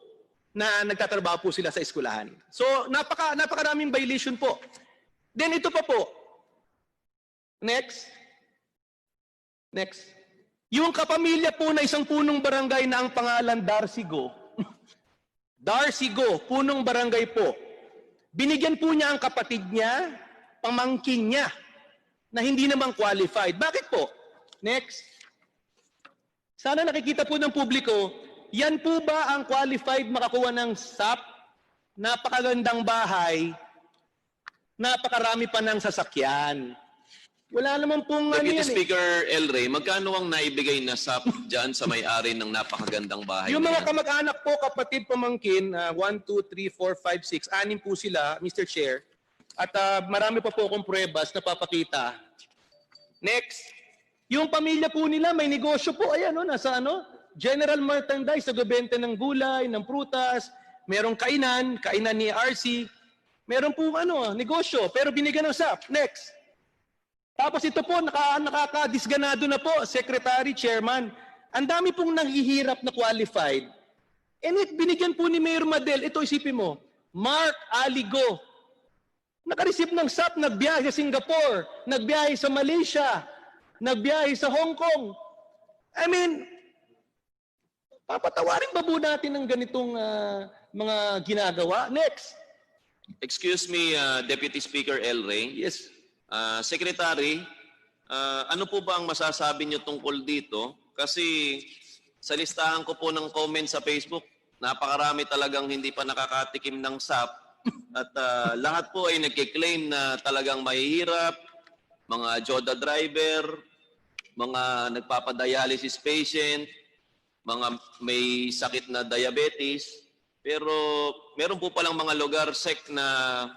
na nagtatrabaho po sila sa eskwelahan. So, napakaraming violation po. Then ito pa po. Next. Yung kapamilya po na isang punong barangay na ang pangalan Darcigo. Darcigo, punong barangay po. Binigyan po niya ang kapatid niya, pamangkin niya, na hindi naman qualified. Bakit po? Next. Sana nakikita po ng publiko, yan po ba ang qualified makakuha ng SAP? Napakagandang bahay, napakarami pa ng sasakyan. Wala naman pong Deputy Speaker LRay, magkano ang naibigay na SAP dyan sa may-ari ng napakagandang bahay? Yung mga kamag-anak po, kapatid, pamangkin, 1, 2, 3, 4, 5, 6, 6 po sila, Mr. Chair. At marami pa po akong pruebas na papakita. Next. Yung pamilya po nila, may negosyo po. Ayan, nasa General Merchandise, nagbebenta ng gulay, ng prutas. Merong kainan ni RC. Meron po negosyo, pero binigyan ng SAP. Next. Tapos ito po, nakakadisganado na po, Secretary, Chairman. Ang dami pong nanghihirap na qualified. And binigyan po ni Mayor Madel, ito isipin mo, Mark Aligo. Nakareceive ng SAP, nagbiyahe sa Singapore, nagbiyahe sa Malaysia, nagbiyahe sa Hong Kong. I mean, papatawarin ba po natin ng ganitong mga ginagawa? Next. Excuse me, Deputy Speaker LRay. Yes. Secretary, ano po ba ang masasabi niyo tungkol dito? Kasi sa listahan ko po ng comments sa Facebook, napakarami talagang hindi pa nakakatikim ng SAP at lahat po ay nagkiklaim na talagang mahihirap, mga Joda driver, mga nagpapadialysis patient, mga may sakit na diabetes. Pero meron po palang mga lugar, SEC, na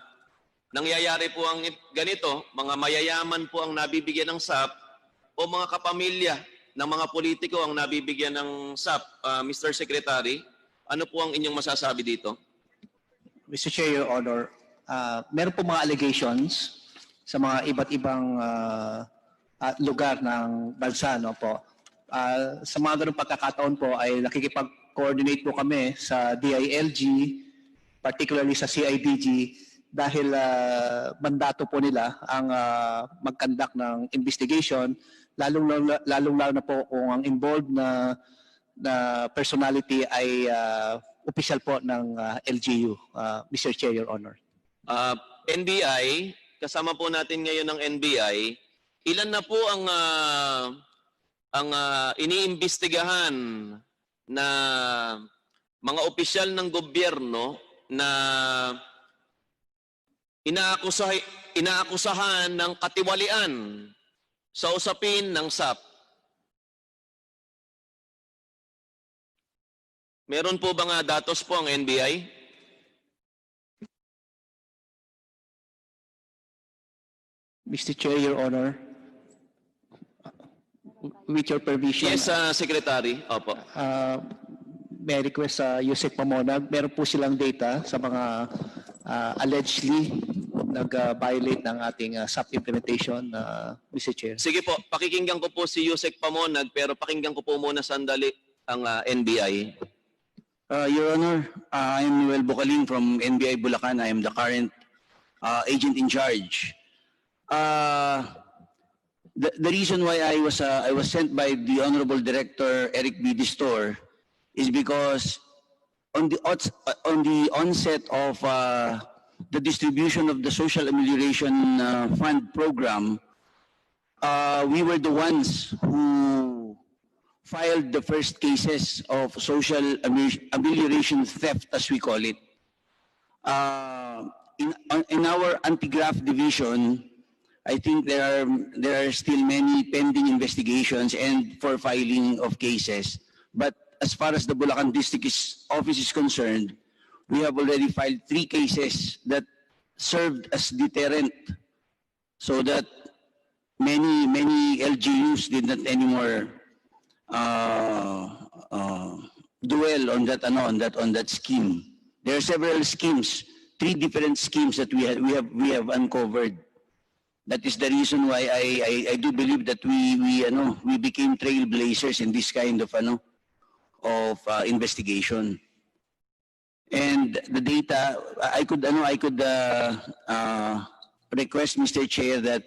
nangyayari po ang ganito, mga mayayaman po ang nabibigyan ng SAP o mga kapamilya ng mga politiko ang nabibigyan ng SAP. Mr. Secretary, ano po ang inyong masasabi dito? Mr. Chair, Your Honor, meron po mga allegations sa mga iba't ibang lugar ng bansa, no po. Sa mga ganung pagkakataon po ay nakikipag-coordinate po kami sa DILG, particularly sa CIDG, dahil mandato po nila ang mag-conduct ng investigation, lalong na po kung ang involved na personality ay official po ng LGU, Mr. Chair, Your Honor. NBI, kasama po natin ngayon ng NBI, ilan na po ang iniimbestigahan na mga opisyal ng gobyerno na inaakusahan ng katiwalian sa usapin ng SAP? Meron po ba nga datos po ang NBI? Mr. Chair, Your Honor, with your permission, Yes, Secretary. Opo. may I request sa Yusek Pamonag, meron po silang data sa mga allegedly nag-violate ng ating SAP implementation, Mr. Chair. Sige po, pakikinggan ko po si Yusek Pamonag, pero pakinggan ko po muna sandali ang NBI. Your Honor, I am Noel Bucaling from NBI Bulacan. I am the current agent in charge. The reason why I was sent by the Honorable Director Eric B. Distor is because on the onset of the distribution of the Social Amelioration Fund program, we were the ones who filed the first cases of social amelioration theft, as we call it. In our anti-graft division, I think there are still many pending investigations and for filing of cases. But as far as the Bulacan District Office is concerned, we have already filed 3 cases that served as deterrent, so that many LGUs did not anymore dwell on that scheme. There are several schemes, 3 different schemes that we have uncovered. That is the reason why I do believe that we became trailblazers in this kind of investigation. And the data, I could request, Mr. Chair, that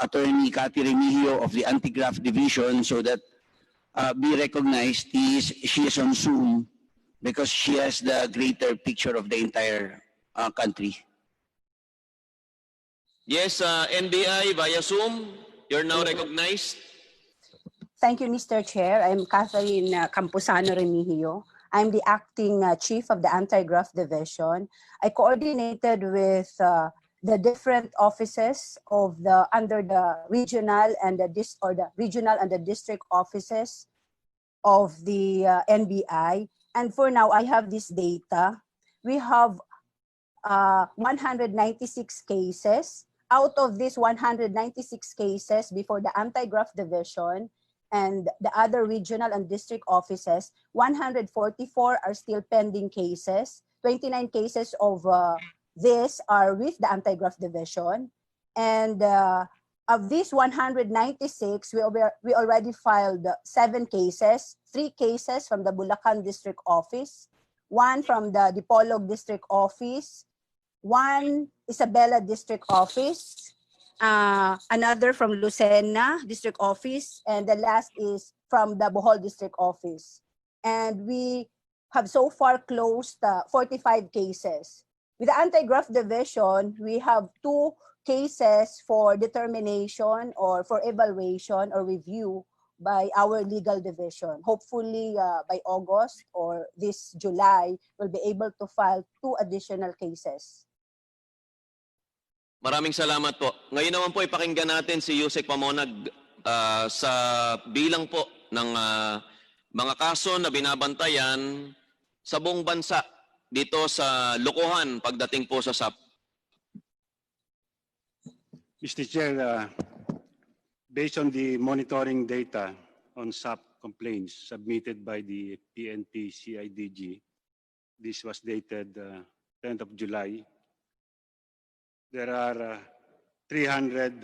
Attorney Cathy Remigio of the Anti-Graft Division, so that be recognized. She is on Zoom because she has the greater picture of the entire country. Yes, NBI via Zoom, you're now recognized. Thank you, Mr. Chair. I'm Catherine Campuzano Remigio. I'm the acting chief of the Anti-Graft Division. I coordinated with the different offices of under the regional and the district offices of the NBI. And for now, I have this data. We have 196 cases. Out of these 196 cases before the Anti-Graft Division and the other regional and district offices, 144 are still pending cases. 29 cases of this are with the Anti-Graft Division. And of these 196, we already filed 7 cases, 3 cases from the Bulacan District Office, 1 from the Dipolog District Office, 1 Isabela District Office, another from Lucena District Office, and the last is from the Bohol District Office. And we have so far closed 45 cases. With the Anti-Graft Division, we have 2 cases for determination or for evaluation or review by our legal division. Hopefully, by August or this July, we'll be able to file 2 additional cases. Maraming salamat po. Ngayon naman po ipakinggan natin si Yusek Pamonag sa bilang po ng mga kaso na binabantayan sa buong bansa dito sa lokohan pagdating po sa SAP. Mr. Chair, based on the monitoring data on SAP complaints submitted by the PNP-CIDG, this was dated 10th of July, there are 300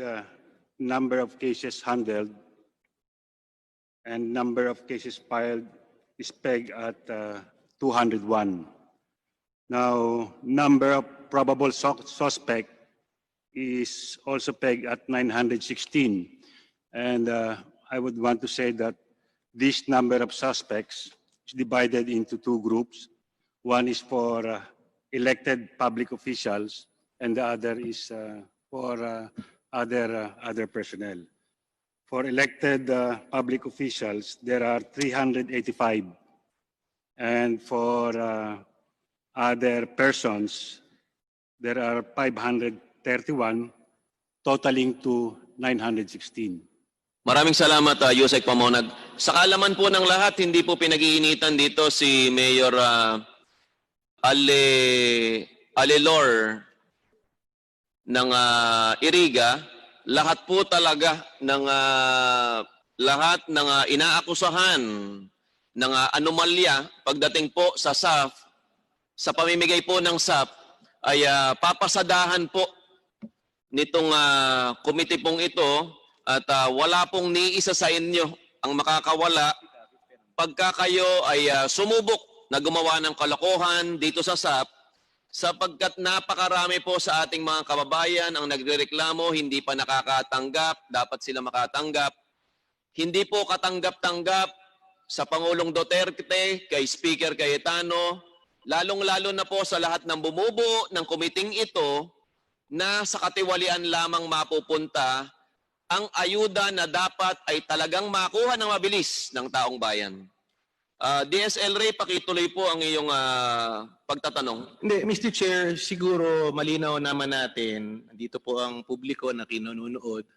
number of cases handled and number of cases filed is pegged at 201. Now, number of probable suspect is also pegged at 916. And I would want to say that this number of suspects is divided into 2 groups. One is for elected public officials and the other is for other personnel. For elected public officials, there are 385. And for other persons, there are 531, totaling to 916. Maraming salamat, Yusek Pamonag. Sa kaalaman po ng lahat, hindi po pinag-iinitan dito si Mayor Alfelor ng Iriga. Lahat po talaga ng inaakusahan ng anomalya pagdating po sa SAP, sa pamimigay po ng SAP, ay papasadahan po nitong komite pong ito at wala pong ni isa sa inyo ang makakawala pagka kayo ay sumubok na gumawa ng kalokohan dito sa SAP, sapagkat napakarami po sa ating mga kababayan ang nagrereklamo, hindi pa nakakatanggap, dapat sila makatanggap. Hindi po katanggap-tanggap sa Pangulong Duterte, kay Speaker Cayetano, lalong-lalo na po sa lahat ng bumubuo ng komiting ito na sa katiwalian lamang mapupunta ang ayuda na dapat ay talagang makuha ng mabilis ng taong bayan. LRay, pakituloy po ang iyong pagtatanong. Hindi, Mr. Chair, siguro malinaw naman natin, dito po ang publiko na kinununood,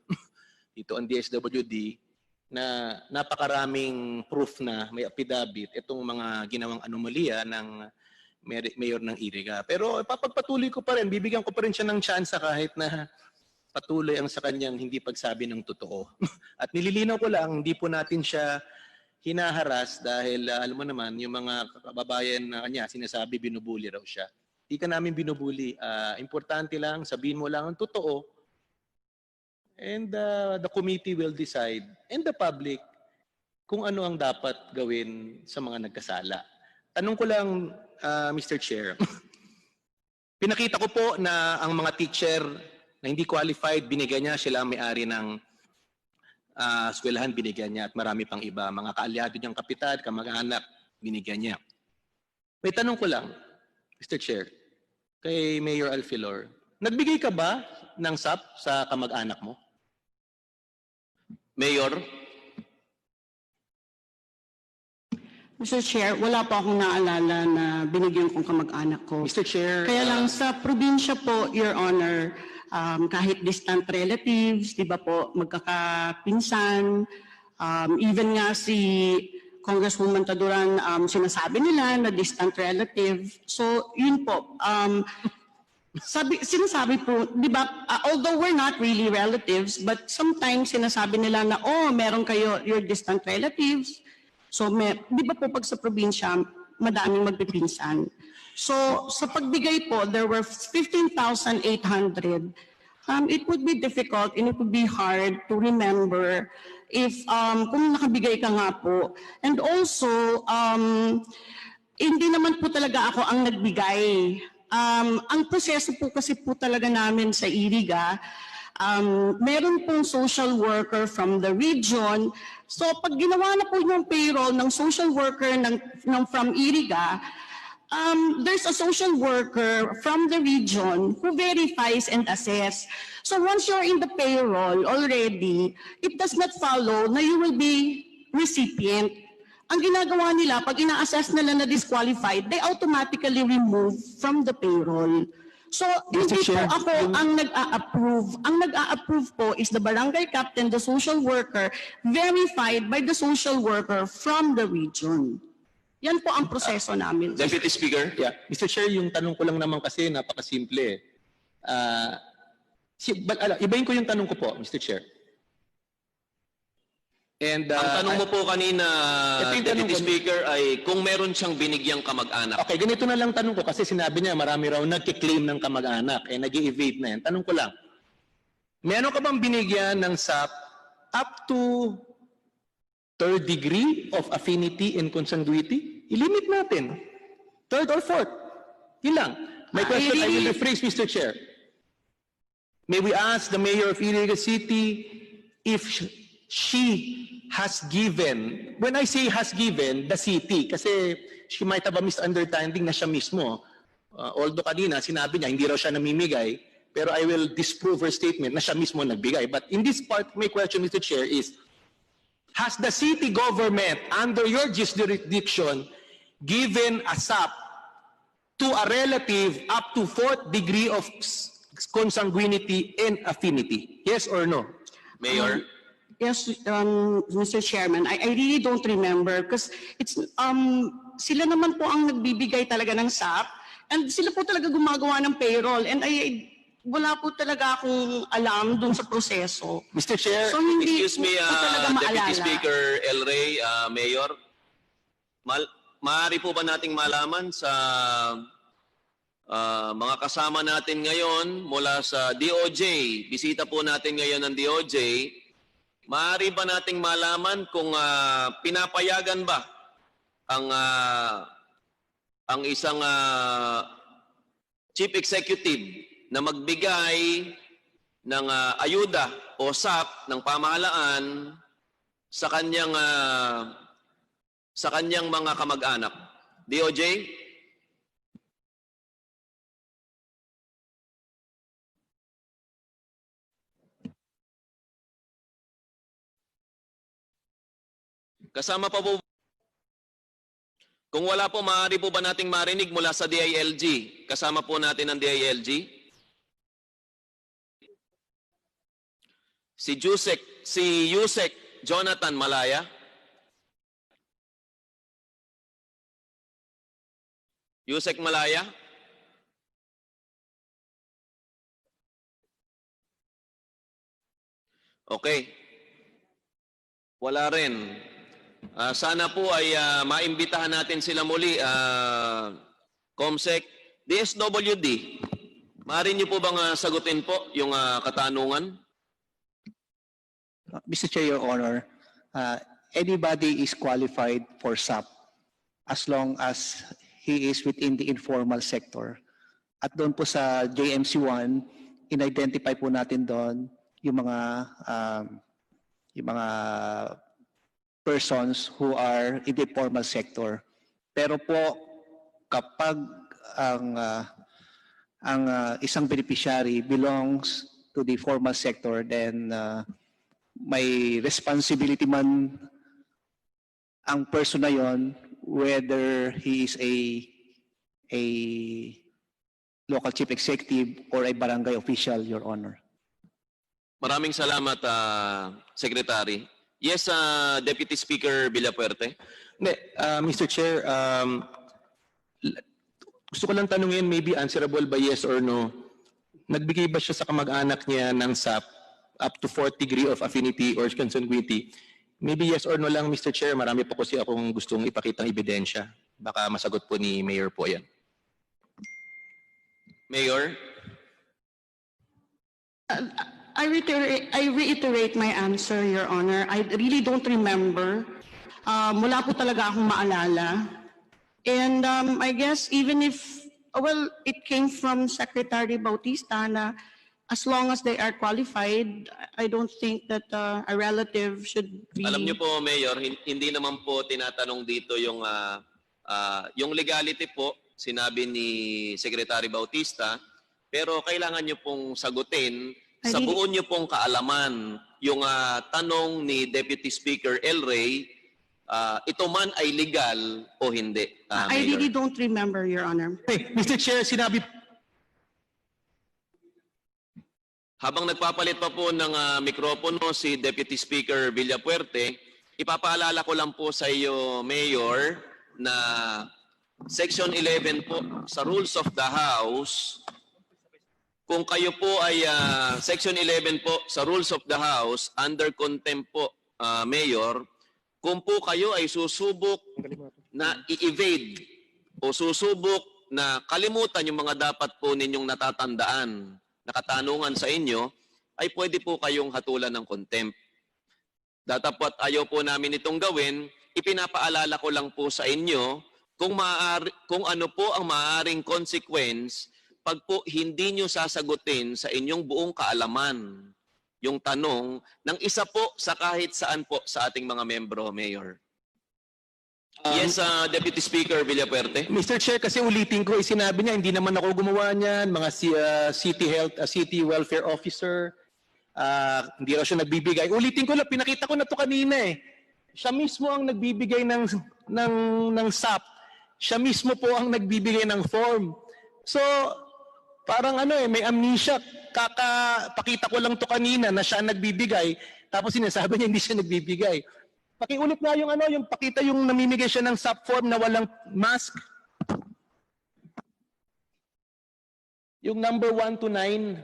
dito ang DSWD, na napakaraming proof na may affidavit itong mga ginawang anomalya ng mayor ng Iriga. Pero papagpatuloy ko pa rin, bibigyan ko pa rin siya ng tsansa kahit na patuloy ang sa kanyang hindi pagsabi ng totoo. At nililinaw ko lang, hindi po natin siya hinaharas dahil alam mo naman, yung mga kababayan na kanya, sinasabi binubuli raw siya. Hindi ka namin binubuli. Importante lang, sabihin mo lang ang totoo. And the committee will decide, and the public, kung ano ang dapat gawin sa mga nagkasala. Tanong ko lang, Mr. Chair, pinakita ko po na ang mga teacher na hindi qualified, binigyan niya, sila ang may-ari ng eskwelahan, binigyan niya, at marami pang iba. Mga kaalyado niyang kapitan, kamag-anak, binigyan niya. May tanong ko lang, Mr. Chair, kay Mayor Alfelor, nagbigay ka ba ng SAP sa kamag-anak mo? Mayor? Mr. Chair, wala po akong naalala na binigyan kong kamag-anak ko. Mr. Chair, Kaya lang sa probinsya po, Your Honor, kahit distant relatives, di ba po, magkakapinsan, even nga si Congresswoman Taduran, sinasabi nila na distant relative. So, yun po. Sinasabi po, di ba, although we're not really relatives, but sometimes sinasabi nila na, oh, meron kayo, your distant relatives. So, di ba po pag sa probinsya, madaming magpipinsan. So, sa pagbigay po, there were 15,800. It would be difficult and it would be hard to remember if, kung nakabigay ka nga po. And also, hindi naman po talaga ako ang nagbigay. Ang proseso po kasi po talaga namin sa Iriga, Meron pong social worker from the region. So pag ginawa na po yung payroll ng social worker from Iriga, there's a social worker from the region who verifies and assess. So once you're in the payroll already, it does not follow na you will be recipient. Ang ginagawa nila, pag ina-assess nila na disqualified, they automatically remove from the payroll. So, hindi po ako ang nag-a-approve. Ang nag-a-approve po is the barangay captain, the social worker, verified by the social worker from the region. Yan po ang proseso namin. Deputy Speaker? Yeah. Mr. Chair, yung tanong ko lang naman kasi napakasimple. Ibahin ko yung tanong ko po, Mr. Chair. And, Ang tanong mo po kanina, Deputy Speaker, ay kung meron siyang binigyang kamag-anak. Okay, ganito na lang tanong ko kasi sinabi niya marami raw nagkiklaim ng kamag-anak nag-i-evade na yan. Tanong ko lang, meron ka bang binigyan ng SAP up to third degree of affinity and consanguinity? I-limit natin. Third or fourth. Yun lang. My question, I will rephrase, Mr. Chair. May we ask the Mayor of Iriga City if she has given, when I say has given, the city, kasi she might have a misunderstanding na siya mismo. Although kanina, sinabi niya, hindi raw siya namimigay, pero I will disprove her statement na siya mismo nagbigay. But in this part, my question, Mr. Chair, is, has the city government, under your jurisdiction, given a SAP to a relative up to fourth degree of consanguinity and affinity? Yes or no? Mayor? Yes, Mr. Chairman, I really don't remember because it's sila naman po ang nagbibigay talaga ng SAP and sila po talaga gumagawa ng payroll and wala po talaga akong alam dun sa proseso. Mr. Chair, So hindi Excuse me, po talaga Deputy maalala. Speaker LRay, Mayor. Maaari po ba nating malaman sa mga kasama natin ngayon mula sa DOJ, bisita po natin ngayon ng DOJ, maaari ba nating malaman kung pinapayagan ba ang isang chief executive na magbigay ng ayuda o SAP ng pamahalaan sa kanyang mga kamag-anak? DOJ? Kasama pa po. Kung wala po, maaari po ba nating marinig mula sa DILG? Kasama po natin ang DILG. Si Yusek Jonathan Malaya. Yusek Malaya. Okay. Wala rin. Sana po ay maimbitahan natin sila muli, Comsec. DSWD, maaari niyo po bang sagutin po yung katanungan? Mr. Chair, Your Honor, anybody is qualified for SAP as long as he is within the informal sector. At doon po sa JMC1, in-identify po natin doon yung mga persons who are in the formal sector. Pero po kapag ang isang beneficiary belongs to the formal sector, then may responsibility man ang person na yon, whether he is a local chief executive or a barangay official, Your Honor. Maraming salamat, Secretary. Yes, Deputy Speaker Villafuerte. Mr. Chair, gusto ko lang tanungin, maybe answerable by yes or no. Nagbigay ba siya sa kamag-anak niya ng SAP up to fourth degree of affinity or consanguinity? Maybe yes or no lang, Mr. Chair. Marami po kasi akong gustong ipakitang ebidensya. Baka masagot po ni Mayor po yan. Mayor? I reiterate my answer, Your Honor. I really don't remember. Mula po talaga akong maalala. And I guess even if, well, it came from Secretary Bautista na as long as they are qualified, I don't think that a relative should be... Alam niyo po, Mayor, hindi naman po tinatanong dito yung legality po, sinabi ni Secretary Bautista, pero kailangan niyo pong sagutin sa buo niyo pong kaalaman yung tanong ni Deputy Speaker LRay, ito man ay legal o hindi. I really don't remember, Your Honor. Hey, Mr. Chair, sinabi... Habang nagpapalit pa po ng mikropono si Deputy Speaker Villafuerte, ipapaalala ko lang po sa iyo, Mayor, na Section 11 po sa Rules of the House, kung kayo po ay Section 11 po sa Rules of the House, under contempt po, Mayor, kung po kayo ay susubok na i-evade o susubok na kalimutan yung mga dapat po ninyong natatandaan, nakatanungan sa inyo, ay pwede po kayong hatulan ng contempt. Datapot ayaw po namin itong gawin, ipinapaalala ko lang po sa inyo kung ano po ang maaaring consequence pag po hindi nyo sasagutin sa inyong buong kaalaman yung tanong ng isa po sa kahit saan po sa ating mga membro, Mayor. Yes, Deputy Speaker Villafuerte. Mr. Chair, kasi ulitin ko, sinabi niya, hindi naman ako gumawa niyan, mga city welfare officer, hindi raw siya nagbibigay. Ulitin ko lang, pinakita ko na to kanina eh. Siya mismo ang nagbibigay ng SAP. Siya mismo po ang nagbibigay ng form. So, parang may amnesia. Pakita ko lang to kanina na siya nagbibigay, tapos sinasabi niya hindi siya nagbibigay. Pakiulit nga yung pakita yung namimigay siya ng SAP form na walang mask. Yung number 1 to 9.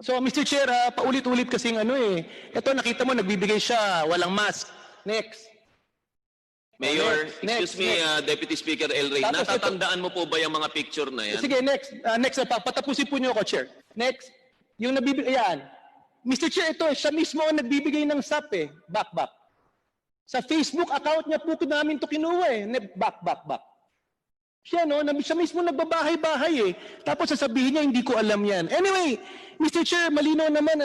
So, Mr. Chair, paulit-ulit kasing Ito, nakita mo, nagbibigay siya, walang mask. Next. Mayor, excuse me, Deputy Speaker LRay, natatandaan mo po ba yung mga picture na yan? Sige, next. Next, patapusin po niyo ako, Chair. Next. Yung nabibigay, ayan. Mr. Chair, ito, siya mismo ang nagbibigay ng SAP eh. Back. Sa Facebook account niya po namin ito kinuha eh. Back. Siya, siya mismo nagbabahay-bahay eh. Tapos sasabihin niya, hindi ko alam yan. Anyway, Mr. Chair, malinaw naman,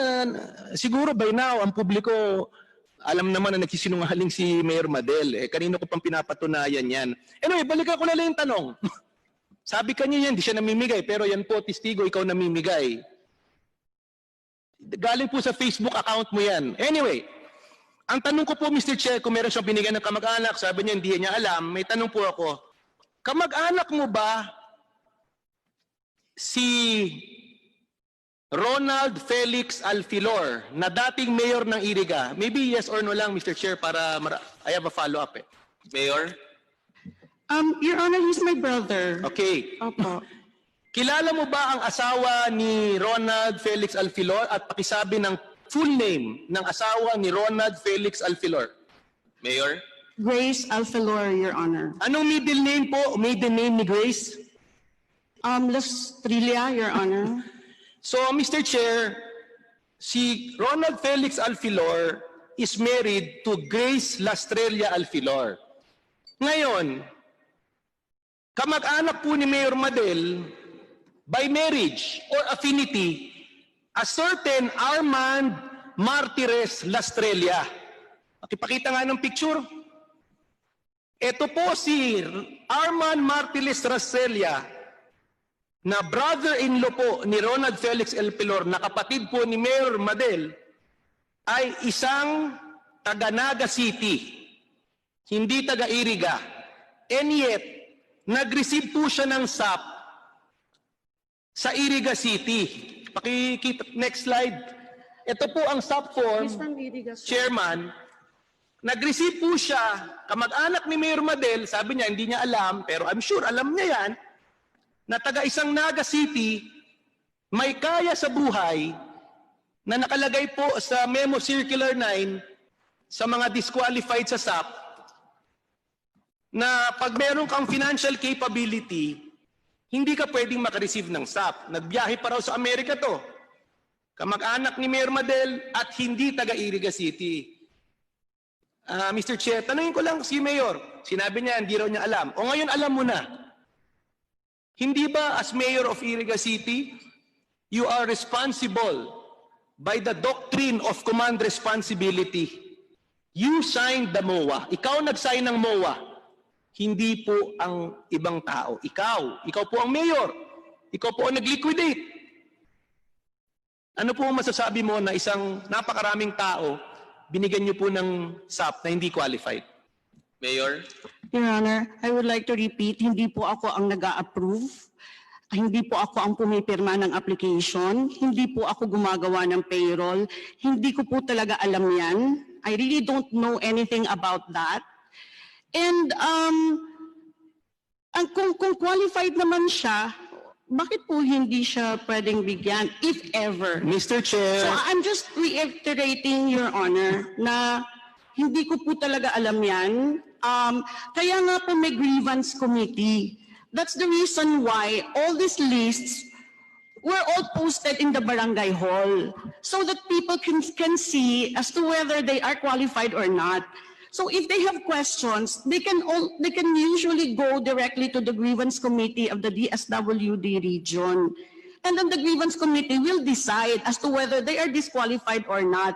siguro by now, ang publiko, alam naman na nagsisinungaling si Mayor Madel. Kanino ko pang pinapatunayan yan. Anyway, balikan ko na lang yung tanong. Sabi kanya yan, di siya namimigay. Pero yan po, testigo, ikaw namimigay. Galing po sa Facebook account mo yan. Anyway, ang tanong ko po, Mr. Chair, kung meron siyang binigay ng kamag-anak, sabi niya, hindi niya alam, may tanong po ako, kamag-anak mo ba si Ronald Felix Alfelor, na dating mayor ng Iriga? Maybe yes or no lang, Mr. Chair, para I have a follow-up eh. Mayor? Your Honor, he's my brother. Okay. Opo. Kilala mo ba ang asawa ni Ronald Felix Alfelor at pakisabi ng full name ng asawa ni Ronald Felix Alfelor? Mayor? Grace Alfelor, Your Honor. Anong middle name po, maiden name ni Grace? Lastrilla, Your Honor. So, Mr. Chair, si Ronald Felix Alfelor is married to Grace Lastrella Alfelor. Ngayon, kamag-anak po ni Mayor Madel, by marriage or affinity, a certain Armand Martires Lastrella. Pakipakita nga ng picture. Ito po si Armand Martires Lastrella, na brother-in-law po ni Ronald Felix Alfelor, na kapatid po ni Mayor Madel, ay isang taga Naga City, hindi taga Iriga. And yet, nag-receive po siya ng SAP sa Iriga City. Pakikita, next slide. Ito po ang SAP form, Chairman. Nag-receive po siya, kamag-anak ni Mayor Madel, sabi niya, hindi niya alam, pero I'm sure alam niya yan, na taga isang Naga City, may kaya sa buhay, na nakalagay po sa Memo Circular 9 sa mga disqualified sa SAP, na pag meron kang financial capability, hindi ka pwedeng makareceive ng SAP. Nagbiyahe pa raw sa Amerika to. Kamag-anak ni Mayor Madel at hindi taga Iriga City. Mr. Chair, tanungin ko lang si Mayor, Sinabi niya, hindi raw niya alam. O ngayon alam mo na. Hindi ba as mayor of Iriga City, you are responsible by the doctrine of command responsibility. You signed the MOA. Ikaw nag-sign ng MOA. Hindi po ang ibang tao. Ikaw po ang mayor. Ikaw po ang nag-liquidate. Ano po ang masasabi mo na isang napakaraming tao, binigyan niyo po ng SAP na hindi qualified? Mayor? Your Honor, I would like to repeat, hindi po ako ang nag-a-approve. Hindi po ako ang pumipirma ng application. Hindi po ako gumagawa ng payroll. Hindi ko po talaga alam yan. I really don't know anything about that. And kung qualified naman siya, bakit po hindi siya pwedeng bigyan, if ever? Mr. Chair. So I'm just reiterating, Your Honor, na hindi ko po talaga alam yan. Kaya nga po may grievance committee. That's the reason why all these lists were all posted in the barangay hall so that people can see as to whether they are qualified or not. So if they have questions, they can usually go directly to the grievance committee of the DSWD region. And then the grievance committee will decide as to whether they are disqualified or not.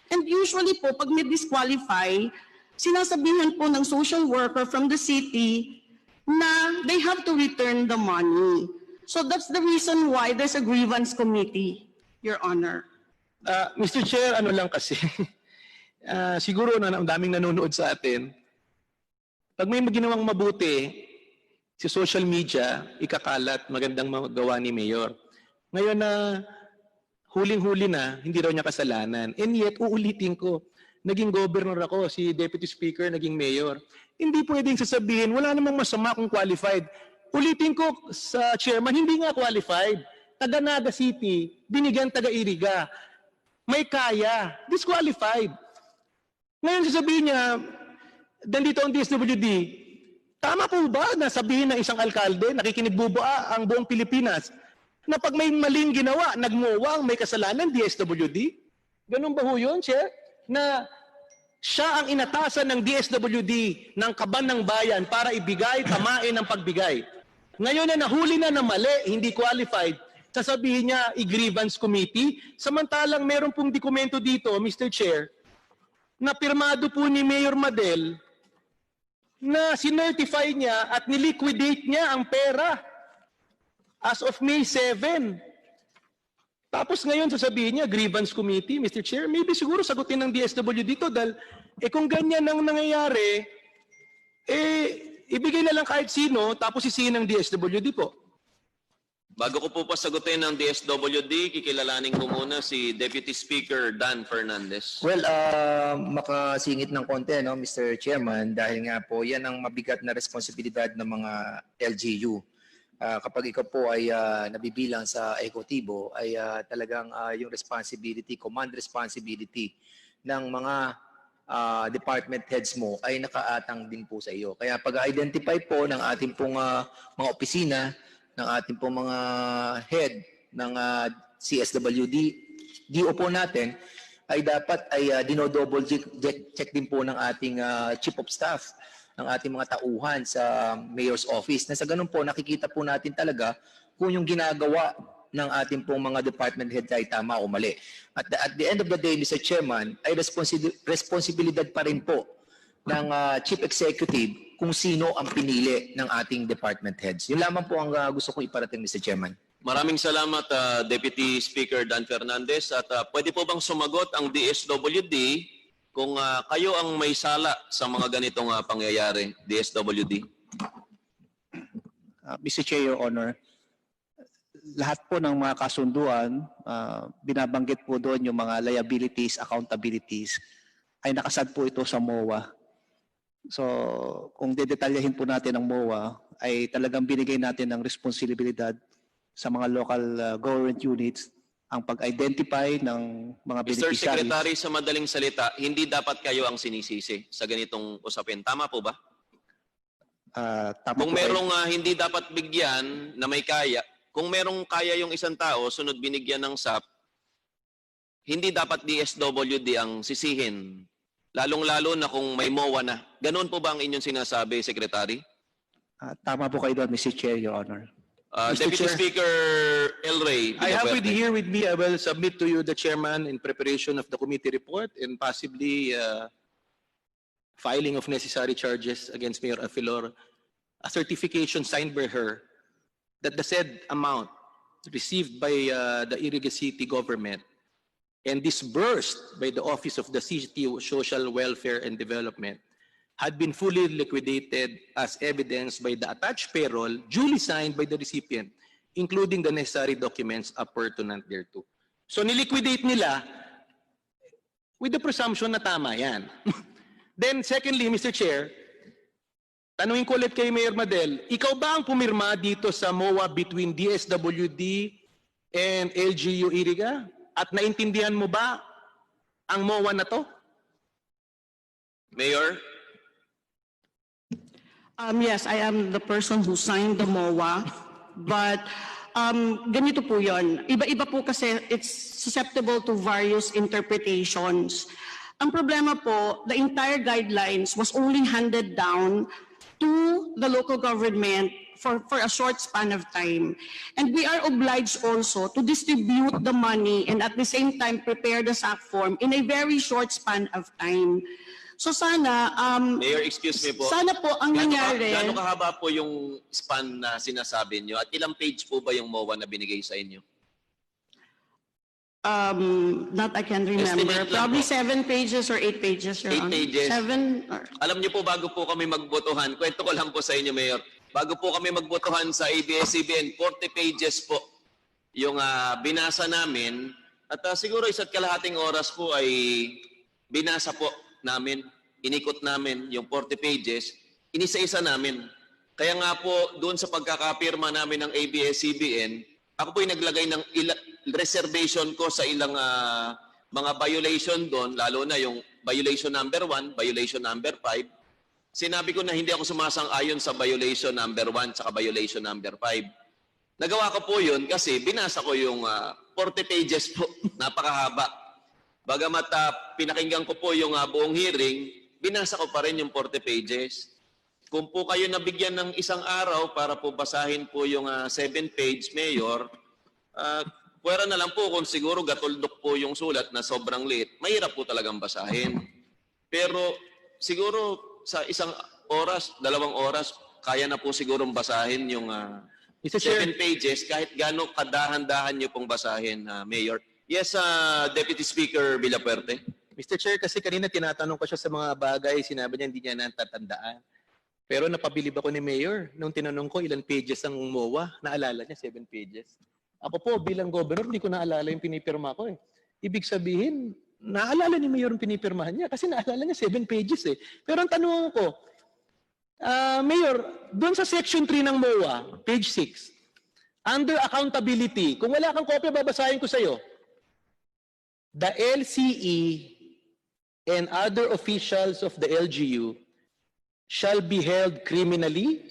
And usually po, pag may disqualify, sinasabihan po ng social worker from the city na they have to return the money. So that's the reason why there's a grievance committee, Your Honor. Mr. Chair, ano lang kasi, siguro na ang daming nanonood sa atin, pag may ginawang mabuti sa social media, ikakalat, magandang magawa ni Mayor. Ngayon na huling-huli na, hindi raw niya kasalanan. And yet, uulitin ko, naging governor ako, si Deputy Speaker, naging Mayor. Hindi pwedeng sasabihin, wala namang masama kung qualified. Ulitin ko sa chairman, hindi nga qualified. Taga Naga City, binigyan taga Iriga. May kaya, disqualified. Ngayon sasabihin niya, dito ang DSWD, tama po ba na sabihin ng isang alkalde, nakikinigbubuo ang buong Pilipinas, na pag may maling ginawa, nagmuwa ang may kasalanan, DSWD? Ganun ba ho yun, Chair? Na siya ang inatasan ng DSWD ng kaban ng bayan para ibigay, tamain ang pagbigay. Ngayon na nahuli na mali, hindi qualified, sasabihin niya i-grievance committee, samantalang meron pong dokumento dito, Mr. Chair, na pirmado po ni Mayor Madel na sinertify niya at niliquidate niya ang pera as of May 7. Tapos ngayon sasabihin niya, grievance committee, Mr. Chair, maybe siguro sagutin ng DSWD dito dahil kung ganyan ang nangyayari, ibigay na lang kahit sino, tapos sisihin ng DSWD po. Bago ko po pasagutin ng DSWD, kikilalanin ko muna si Deputy Speaker Dan Fernandez. Well, makasingit ng konti, no, Mr. Chairman, dahil nga po yan ang mabigat na responsibilidad ng mga LGU. Kapag ikaw po ay nabibilang sa ekotibo, ay talagang yung responsibility, command responsibility ng mga department heads mo ay nakaatang din po sa iyo. Kaya pag-identify po ng ating pong mga opisina, ng ating pong mga head ng CSWD, DO po natin, ay dapat ay dinodouble check din po ng ating chief of staff, ng ating mga tauhan sa mayor's office. Na sa ganun po, nakikita po natin talaga kung yung ginagawa ng ating pong mga department head ay tama o mali. At the end of the day, Mr. Chairman, ay responsibilidad pa rin po ng chief executive kung sino ang pinili ng ating department heads. Yun lamang po ang gusto kong iparating, Mr. Chairman. Maraming salamat, Deputy Speaker Dan Fernandez. At pwede po bang sumagot ang DSWD kung kayo ang may sala sa mga ganitong pangyayari, DSWD? Mr. Chair, Your Honor, lahat po ng mga kasunduan, binabanggit po doon yung mga liabilities, accountabilities, ay nakasad po ito sa MOA. So, kung dedetalyahin po natin ang MOA, ay talagang binigay natin ng responsibilidad sa mga local government units ang pag-identify ng mga Mr. beneficiaries. Secretary, sa madaling salita, hindi dapat kayo ang sinisisi sa ganitong usapin. Tama po ba? Tama Kung po merong hindi dapat bigyan na may kaya, kung merong kaya yung isang tao, sunod binigyan ng SAP, hindi dapat DSWD ang sisihin Lalong-lalo na kung may MOA na. Ganon po ba ang inyong sinasabi, Secretary? Tama po kayo doon, Mr. Chair, Your Honor. Mr. Deputy Chair. Speaker LRay I have Villafuerte. here with me, I will submit to you the chairman in preparation of the committee report and possibly filing of necessary charges against Mayor Alfelor, a certification signed by her that the said amount received by the Iriga City government and disbursed by the Office of the City Social Welfare and Development had been fully liquidated as evidenced by the attached payroll duly signed by the recipient, including the necessary documents appurtenant thereto. So niliquidate nila with the presumption na tama yan. Then secondly, Mr. Chair, tanungin ko ulit kay Mayor Madel, ikaw ba ang pumirma dito sa MOA between DSWD and LGU Iriga? At naintindihan mo ba ang MOA na to? Mayor? Yes, I am the person who signed the MOA, but ganito po yun. Iba-iba po kasi it's susceptible to various interpretations. Ang problema po, the entire guidelines was only handed down to the local government for a short span of time. And we are obliged also to distribute the money and at the same time prepare the SAC form in a very short span of time. So sana, Mayor, excuse me po. sana po ang nangyari, Gaano kahaba po yung span na sinasabi nyo? At ilang page po ba yung MOA na binigay sa inyo? not I can remember, Estimate lang probably po. 7 pages or 8 pages, Your 8 Honor. pages. 7 or... Alam niyo po, bago po kami magbotohan, kwento ko lang po sa inyo, Mayor. Bago po kami magbotohan sa ABS-CBN, 40 pages po yung binasa namin. At siguro isa't kalahating oras po ay binasa po namin, inikot namin yung 40 pages, inisa-isa namin. Kaya nga po, doon sa pagkakapirma namin ng ABS-CBN, ako po yung naglagay ng reservation ko sa ilang mga violation doon, lalo na yung violation number 1, violation number 5. Sinabi ko na hindi ako sumasang-ayon sa violation number 1 at violation number 5. Nagawa ko po yun kasi binasa ko yung 40 pages po, napakahaba. Bagamat pinakinggan ko po yung buong hearing, binasa ko pa rin yung 40 pages. Kung po kayo nabigyan ng isang araw para po basahin po yung 7-page, Mayor, pwera na lang po kung siguro gatuldok po yung sulat na sobrang liit. Mahirap po talagang basahin. Pero siguro sa isang oras, 2 oras, kaya na po sigurong basahin yung 7 pages kahit gaano kadahan-dahan nyo pong basahin, Mayor. Yes, Deputy Speaker Villafuerte. Mr. Chair, kasi kanina tinatanong ko siya sa mga bagay, sinabi niya hindi niya natatandaan. Pero napabilib ako ni Mayor nung tinanong ko ilan pages ang MOA, naalala niya 7 pages. Ako po bilang governor, hindi ko naalala yung pinipirma ko eh. Ibig sabihin, naalala ni Mayor yung pinipirmahan niya kasi naalala niya 7 pages eh. Pero ang tanong ko, Mayor, doon sa section 3 ng MOA, page 6, under accountability, kung wala kang kopya, babasahin ko sa'yo. The LCE and other officials of the LGU shall be held criminally,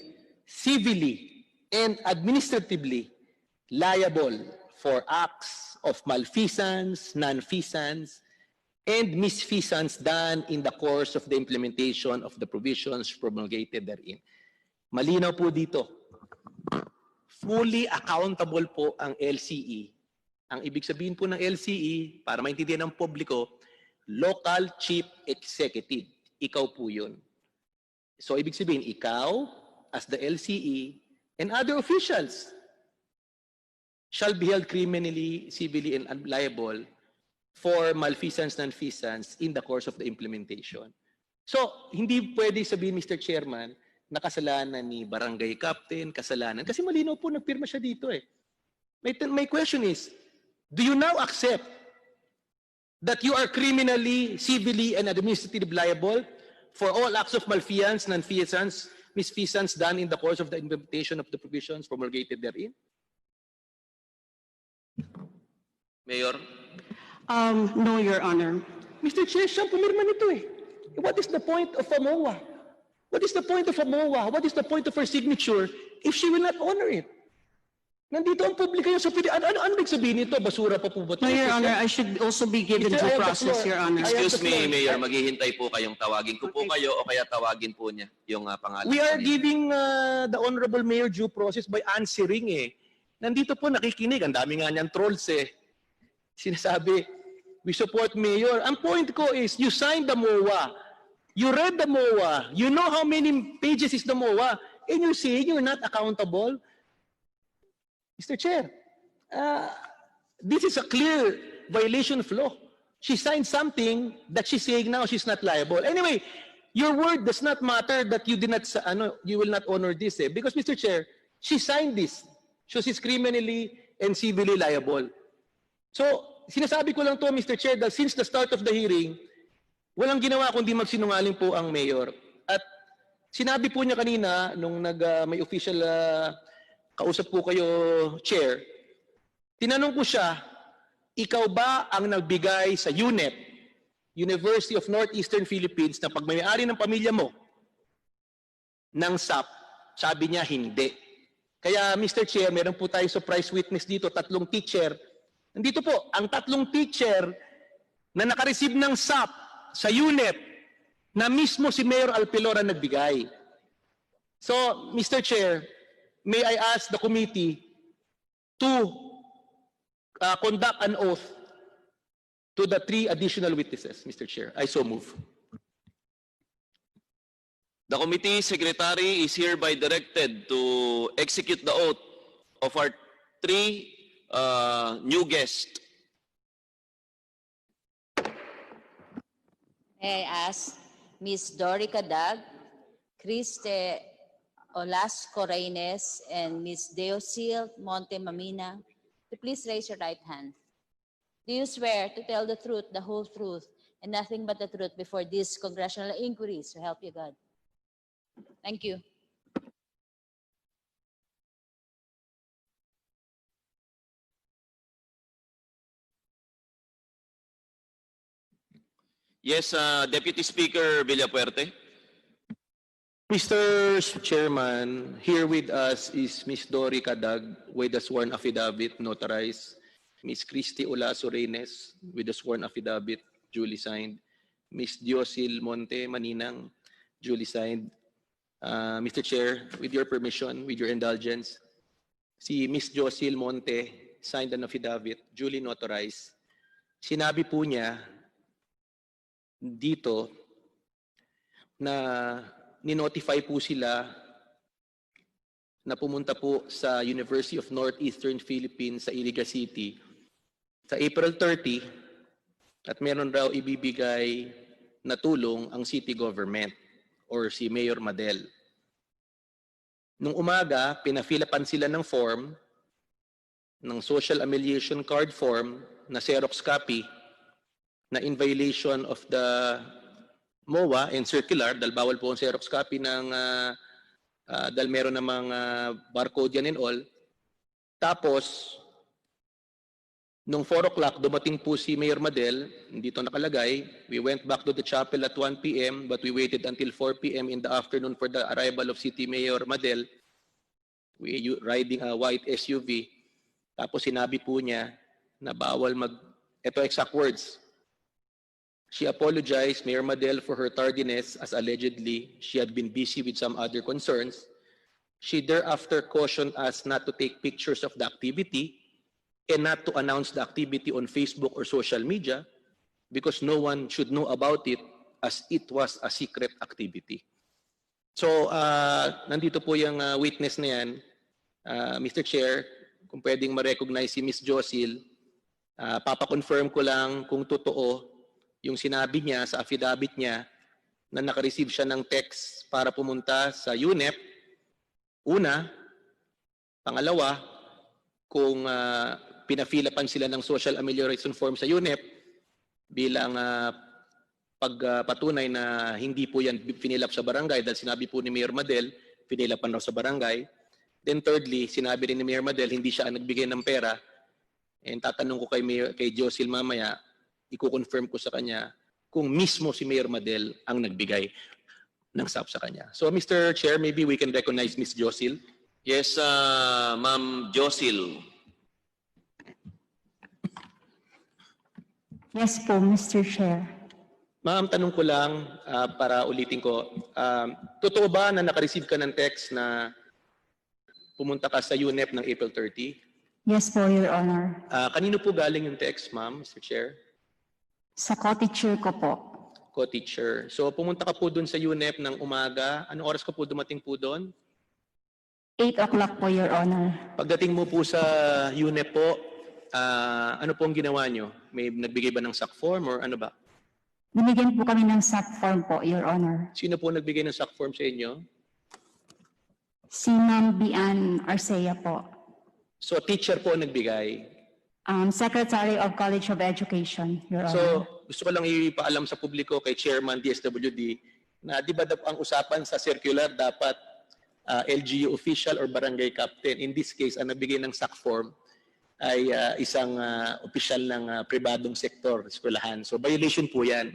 civilly, and administratively liable for acts of malfeasance, nonfeasance, and misfeasance done in the course of the implementation of the provisions promulgated therein. Malinaw po dito. Fully accountable po ang LCE. Ang ibig sabihin po ng LCE, para maintindihan ng publiko, Local Chief Executive. Ikaw po yun. So, ibig sabihin, ikaw, as the LCE, and other officials shall be held criminally, civilly, and liable for malfeasance, nonfeasance in the course of the implementation. So, hindi pwede sabihin, Mr. Chairman, na kasalanan ni barangay captain, kasalanan. Kasi malinaw po, nagpirma siya dito eh. My question is, do you now accept that you are criminally, civilly, and administratively liable for all acts of malfeasance, nonfeasance, misfeasance done in the course of the implementation of the provisions promulgated therein? Mayor? No, Your Honor. Mr. Chair, siyang pumirma nito eh. What is the point of a MOA? What is the point of a MOA? What is the point of her signature if she will not honor it? Nandito ang publiko yung superior. Ano ibig sabihin nito? Basura pa po ba ito? No, Your Honor, I should also be given Mr. due I have the process, floor. Your Honor. Excuse me, Mayor, maghihintay po kayong tawagin ko po kayo o kaya tawagin po niya yung pangalan. We are kanina. giving the Honorable Mayor due process by answering eh. Nandito po nakikinig. Ang dami nga niyang trolls eh. Sinasabi, we support Mayor. Ang point ko is, you signed the MOA. You read the MOA. You know how many pages is the MOA. And you're saying you're not accountable? Mr. Chair, this is a clear violation of law. She signed something that she's saying now she's not liable. Anyway, your word does not matter that you did not, you will not honor this eh. Because Mr. Chair, she signed this. So she's criminally and civilly liable. So, sinasabi ko lang to, Mr. Chair, that since the start of the hearing, walang ginawa kundi magsinungaling po ang mayor. At sinabi po niya kanina, nung may official kausap po kayo, Chair, tinanong ko siya, ikaw ba ang nagbigay sa UNEP, University of Northeastern Philippines, na pagmayari ng pamilya mo ng SAP? Sabi niya, hindi. Kaya, Mr. Chair, meron po tayong surprise witness dito, 3 teacher. Nandito po, ang 3 teacher na nakareceive ng SAP sa UNEP na mismo si Mayor Alfelor ang nagbigay. So, Mr. Chair, may I ask the committee to conduct an oath to the 3 additional witnesses, Mr. Chair. I so move. The committee secretary is hereby directed to execute the oath of our 3 new guests. May I ask Ms. Dorica Dag, Criste Olasco Reynes, and Ms. Deosil Monte Mamina to please raise your right hand. Do you swear to tell the truth, the whole truth, and nothing but the truth before these congressional inquiries? So help you God. Thank you. Yes, Deputy Speaker Villafuerte. Mr. Chairman, here with us is Ms. Dorica Dag with the sworn affidavit notarized, Ms. Christy Olaso Reynes with the sworn affidavit duly signed, Ms. Diosil Monte Maninang duly signed. Mr. Chair, with your permission, with your indulgence, si Ms. Diosil Monte signed an affidavit duly notarized. Sinabi po niya dito na ni-notify po sila na pumunta po sa University of Northeastern Philippines sa Iriga City sa April 30 at meron raw ibibigay na tulong ang city government or si Mayor Madel. Nung umaga, pinafilapan sila ng form, ng Social Amelioration Card form na Xerox copy na in violation of the MOA and circular, dahil bawal po ang Xerox copy ng, dahil meron namang barcode yan and all. Tapos, nung 4 o'clock, dumating po si Mayor Madel, dito nakalagay, we went back to the chapel at 1 p.m. but we waited until 4 p.m. in the afternoon for the arrival of City Mayor Madel, riding a white SUV. Tapos sinabi po niya na bawal ito exact words, she apologized, Mayor Madel, for her tardiness as allegedly she had been busy with some other concerns. She thereafter cautioned us not to take pictures of the activity and not to announce the activity on Facebook or social media because no one should know about it as it was a secret activity. So, nandito po yung witness na yan. Mr. Chair, kung pwedeng ma-recognize si Ms. Josil, papakonfirm ko lang kung totoo yung sinabi niya sa affidavit niya na nakareceive siya ng text para pumunta sa UNEP. Una, pangalawa, kung pinafilapan sila ng Social Amelioration Form sa UNEP bilang pagpatunay na hindi po yan finilap sa barangay dahil sinabi po ni Mayor Madel, finilapan raw sa barangay. Then thirdly, sinabi rin ni Mayor Madel, hindi siya nagbigay ng pera. And tatanong ko kay Josil mamaya, i-confirm ko sa kanya kung mismo si Mayor Madel ang nagbigay ng SAP sa kanya. So Mr. Chair, maybe we can recognize Ms. Josil Yes, Ma'am Josil. Yes po, Mr. Chair. Ma'am, tanong ko lang para ulitin ko. Totoo ba na naka-receive ka ng text na pumunta ka sa UNEP ng April 30? Yes po, Your Honor. Kanino po galing yung text, ma'am, Mr. Chair? Sa co-teacher ko po. Co-teacher. So pumunta ka po dun sa UNEP ng umaga. Anong oras ka po dumating po doon? 8 o'clock po, Your Honor. Pagdating mo po sa UNEP po, ano po ang ginawa nyo? May nagbigay ba ng SAC form or ano ba? Binigyan po kami ng SAP form po, Your Honor. Sino po nagbigay ng SAC form sa inyo? Si Ma'am Bian Arcea po. So teacher po ang nagbigay. Secretary of College of Education, Your So Honor. gusto ko lang ipaalam sa publiko kay Chairman DSWD na di ba ang usapan sa circular dapat LGU official or barangay captain. In this case, ang nabigay ng SAC form ay isang opisyal ng pribadong sektor, eskwelahan. So violation po yan.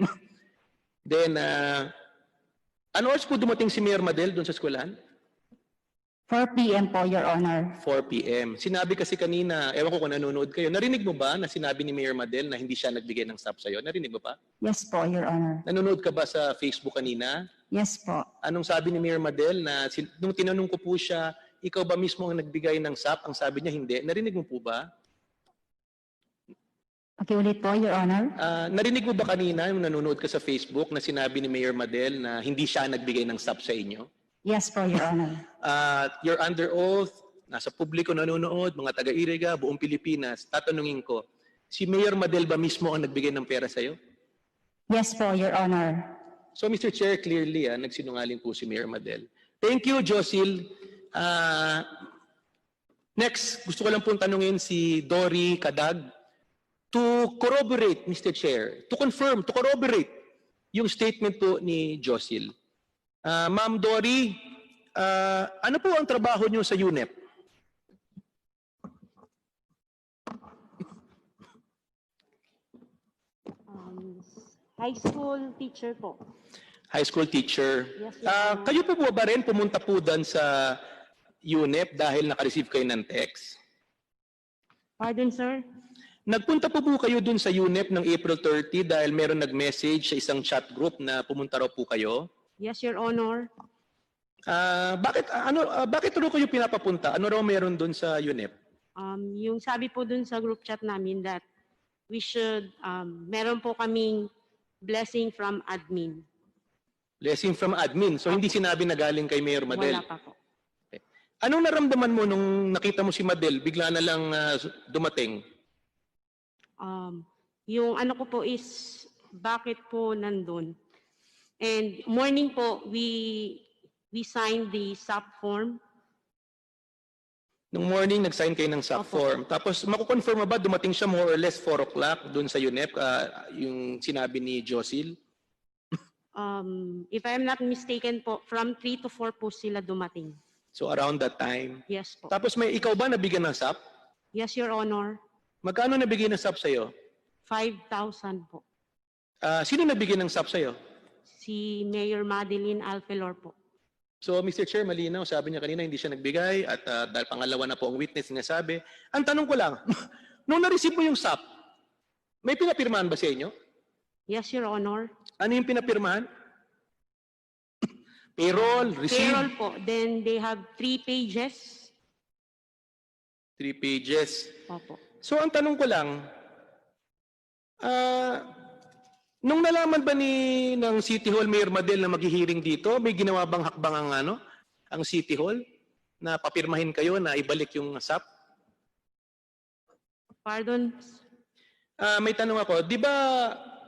Then, ano oras po dumating si Mayor Madel doon sa eskwelahan? 4 p.m. po, Your Honor. 4 p.m. Sinabi kasi kanina, ewan ko kung nanonood kayo, narinig mo ba na sinabi ni Mayor Madel na hindi siya nagbigay ng SAP sa'yo? Narinig mo pa? Yes po, Your Honor. Nanonood ka ba sa Facebook kanina? Yes po. Anong sabi ni Mayor Madel na nung tinanong ko po siya, ikaw ba mismo ang nagbigay ng SAP? Ang sabi niya hindi. Narinig mo po ba? Okay, ulit po, Your Honor. Narinig mo ba kanina yung nanonood ka sa Facebook na sinabi ni Mayor Madel na hindi siya nagbigay ng SAP sa inyo? Yes po, Your Honor. You're under oath, nasa publiko nanonood, mga taga-Iriga, buong Pilipinas. Tatanungin ko, si Mayor Madel ba mismo ang nagbigay ng pera sa'yo? Yes po, Your Honor. So Mr. Chair, clearly, nagsinungaling po si Mayor Madel. Thank you, Josil. Next, gusto ko lang pong tanungin si Dory Cadag to corroborate, Mr. Chair, to confirm, to corroborate yung statement po ni Josil. Ma'am Dory, ano po ang trabaho niyo sa UNEP? High school teacher po. High school teacher. Yes, Kayo po ba rin pumunta po doon sa UNEP dahil naka-receive kayo ng text? Pardon, sir? Nagpunta po kayo doon sa UNEP ng April 30 dahil meron nag-message sa isang chat group na pumunta raw po kayo? Yes, Your Honor. Bakit raw kayo pinapapunta? Ano raw meron doon sa UNEP? Yung sabi po dun sa group chat namin that we should, meron po kaming blessing from admin. Blessing from admin. So hindi sinabi na galing kay Mayor Madel? Wala pa po. Okay. Anong naramdaman mo nung nakita mo si Madel? Bigla na lang dumating? Yung ano ko po is, bakit po nandun? And morning po, we signed the SAP form. Nung morning, nag-sign kayo ng SAP form. Tapos, makukonfirm ba dumating siya more or less 4 o'clock doon sa UNEP, yung sinabi ni Josil? If I'm not mistaken po, from 3 to 4 po sila dumating. So, around that time? Yes po. Tapos, ikaw ba nabigyan ng SAP? Yes, Your Honor. Magkano nabigyan ng SAP sa'yo? 5,000 po. Sino nabigyan ng SAP sa'yo? Si Mayor Madelaine Alfelor po. So, Mr. Chair, malinaw, sabi niya kanina hindi siya nagbigay at dahil pangalawa na po ang witness sinasabi. Ang tanong ko lang, nung na-receive mo yung SAP, may pinapirmahan ba sa inyo? Yes, Your Honor. Ano yung pinapirmahan? Payroll, receipt? Payroll po. Then they have 3 pages. 3 pages. Opo. So, ang tanong ko lang, nung nalaman ba ng City Hall Mayor Madel na maghihiring dito, may ginawa bang hakbang ang City Hall na papirmahin kayo na ibalik yung SAP? Pardon? May tanong ako, di ba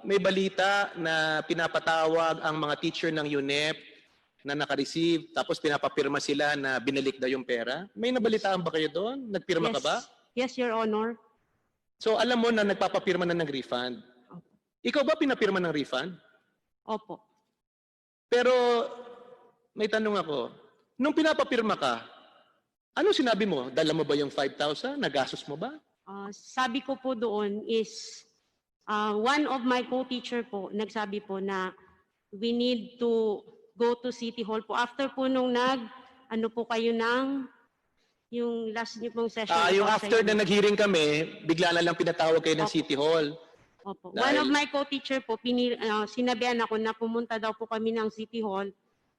may balita na pinapatawag ang mga teacher ng UNEP na naka-receive tapos pinapapirma sila na binalik daw yung pera? May nabalitaan ba kayo doon? Nagpirma ka ba? Yes, Your Honor. So alam mo na nagpapapirma na ng refund. Ikaw ba pinapirma ng refund? Opo. Pero may tanong ako, nung pinapapirma ka, ano sinabi mo? Dala mo ba yung 5,000? Nagastos mo ba? Sabi ko po doon is, one of my co-teacher po, nagsabi po na we need to go to City Hall po. After po nung ano po kayo ng Yung last niyo pong session. Yung about after sa na nag-hearing kami, bigla na lang pinatawag kayo ng City Hall. Opo. Dahil- One of my co-teacher po, sinabihan ako na pumunta daw po kami ng City Hall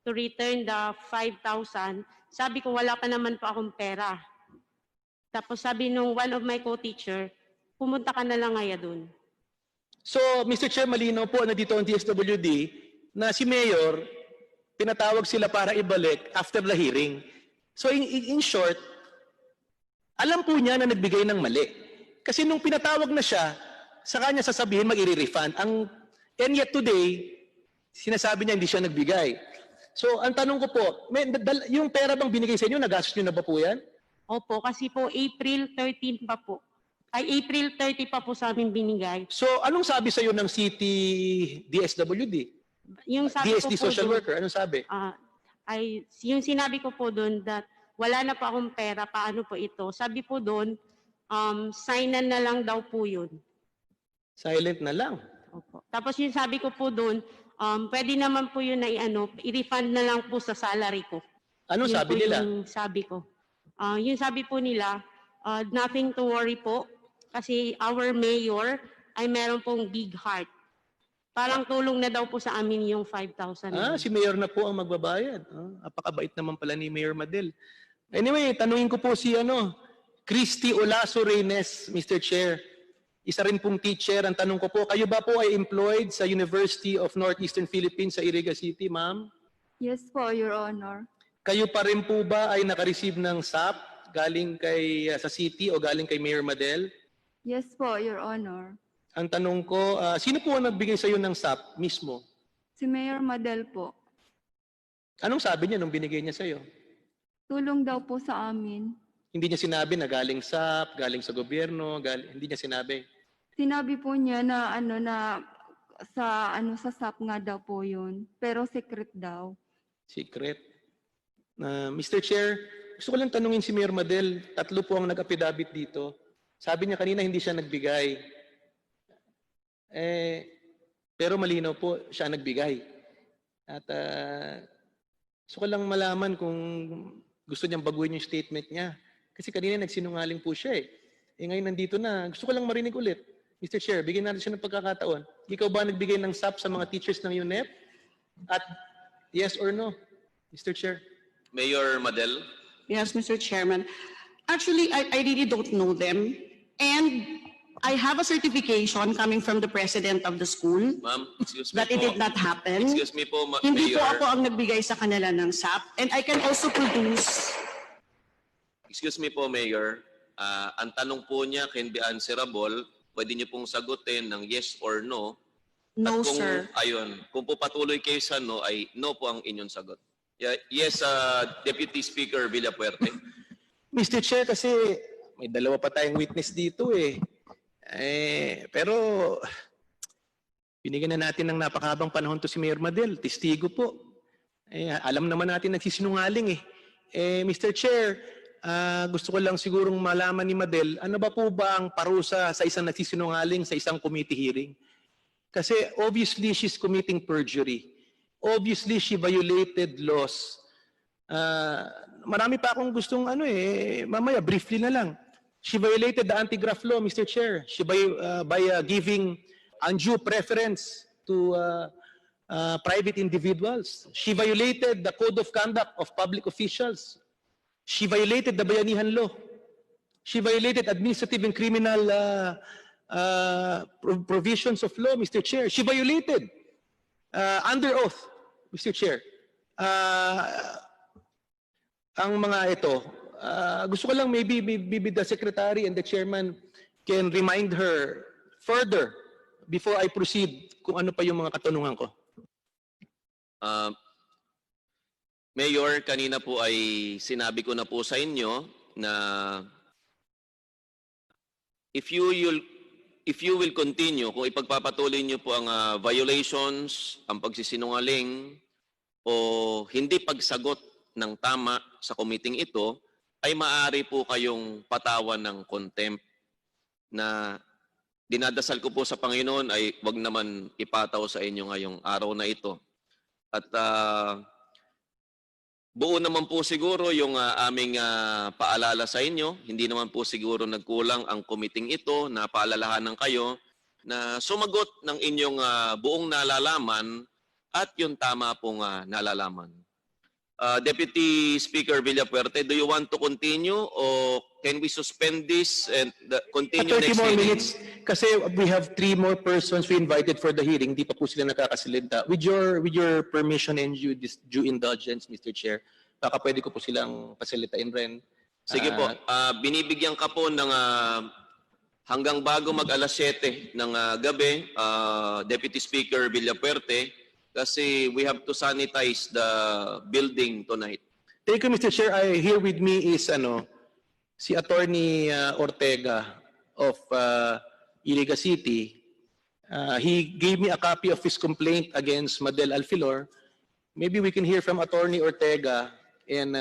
to return the 5,000. Sabi ko, wala pa naman po akong pera. Tapos sabi nung one of my co-teacher, pumunta ka na lang ngaya dun. So, Mr. Chair, malinaw po na dito ang DSWD na si Mayor, pinatawag sila para ibalik after the hearing. So, in short, alam po niya na nagbigay ng mali. Kasi nung pinatawag na siya, sa kanya sasabihin mag-i-refund. And yet today, sinasabi niya hindi siya nagbigay. So, ang tanong ko po, yung pera bang binigay sa inyo, nagastos niyo na ba po yan? Opo, kasi po April 13 pa po. Ay, April 30 pa po sa amin binigay. So, anong sabi sa iyo ng City DSWD? Yung sabi DSD ko po social doon, worker, anong sabi? yung sinabi ko po doon that wala na po akong pera, paano po ito? Sabi po doon, signan na lang daw po yun. Silent na lang. Opo. Tapos yung sabi ko po doon, pwede naman po yun na i-refund na lang po sa salary ko. Anong Yun sabi po nila? Yung sabi ko. Yung sabi po nila, nothing to worry po kasi our mayor ay meron pong big heart. Parang tulong na daw po sa amin yung 5,000. Si Mayor na po ang magbabayad. Apakabait naman pala ni Mayor Madel. Anyway, tanungin ko po si Christy Olaso Reynes, Mr. Chair. Isa rin pong teacher. Ang tanong ko po, kayo ba po ay employed sa University of Northeastern Philippines sa Iriga City, ma'am? Yes po, Your Honor. Kayo pa rin po ba ay nakareceive ng SAP galing kay sa city o galing kay Mayor Madel? Yes po, Your Honor. Ang tanong ko, sino po ang nagbigay sa iyo ng SAP mismo? Si Mayor Madel po. Anong sabi niya nung binigay niya sa iyo? Tulong daw po sa amin. Hindi niya sinabi na galing SAP, galing sa gobyerno, hindi niya sinabi. Sinabi po niya na sa SAP nga daw po 'yun, pero secret daw. Secret. Mr. Chair, gusto ko lang tanungin si Mayor Madel, 3 po ang nag-affidavit dito. Sabi niya kanina hindi siya nagbigay. Pero malinaw po siya nagbigay. At gusto ko lang malaman kung gusto niyang baguhin yung statement niya. Kasi kanina nagsinungaling po siya eh. Ngayon nandito na. Gusto ko lang marinig ulit. Mr. Chair, bigyan natin siya ng pagkakataon. Ikaw ba nagbigay ng SAP sa mga teachers ng UNEP? At yes or no, Mr. Chair? Mayor Madel? Yes, Mr. Chairman. Actually, I really don't know them. And I have a certification coming from the president of the school Ma'am, excuse me that it po. did not happen. Excuse me po, Hindi po Mayor. ako ang nagbigay sa kanila ng SAP. And I can also produce. Excuse me po, Mayor. Ang tanong po niya can be answerable. Pwede niyo pong sagutin ng yes or no. No, At kung, sir. Ayun, kung po patuloy kayo sa no, ay no po ang inyong sagot. Yes, Deputy Speaker Villafuerte. Mr. Chair, kasi may 2 pa tayong witness dito eh. Pero binigyan na natin ng napakahabang panahon to si Mayor Madel. Testigo po. Alam naman natin nagsisinungaling eh. Mr. Chair, gusto ko lang sigurong malaman ni Madel, ano ba po ba ang parusa sa isang nagsisinungaling sa isang committee hearing? Kasi obviously she's committing perjury. Obviously she violated laws. Marami pa akong gustong mamaya briefly na lang. She violated the anti-graft law, Mr. Chair. She by giving undue preference to private individuals. She violated the code of conduct of public officials. She violated the Bayanihan law. She violated administrative and criminal provisions of law, Mr. Chair. She violated under oath, Mr. Chair. Ang mga ito, gusto ko lang maybe the Secretary and the Chairman can remind her further before I proceed kung ano pa yung mga katanungan ko. Mayor, kanina po ay sinabi ko na po sa inyo na if you will continue, kung ipagpapatuloy niyo po ang violations, ang pagsisinungaling o hindi pagsagot ng tama sa committee ito, ay maaari po kayong patawan ng contempt na dinadasal ko po sa Panginoon ay wag naman ipataw sa inyo ngayong araw na ito. At Buo naman po siguro yung aming paalala sa inyo. Hindi naman po siguro nagkulang ang committing ito na paalalahanan kayo na sumagot ng inyong buong nalalaman at yung tama pong nalalaman. Deputy Speaker Villafuerte, do you want to continue or can we suspend this and continue 30 next more hearing? minutes kasi we have 3 more persons we invited for the hearing. Di pa po sila nakakasalita. With your permission and due indulgence, Mr. Chair, baka pwede ko po silang pasalitain rin. Sige po, binibigyan ka po ng hanggang bago mag-alas 7 ng gabi, Deputy Speaker Villafuerte, kasi we have to sanitize the building tonight. Thank you, Mr. Chair. Here with me is si Attorney Ortega of Iriga City. He gave me a copy of his complaint against Adel Alfelor. Maybe we can hear from Attorney Ortega and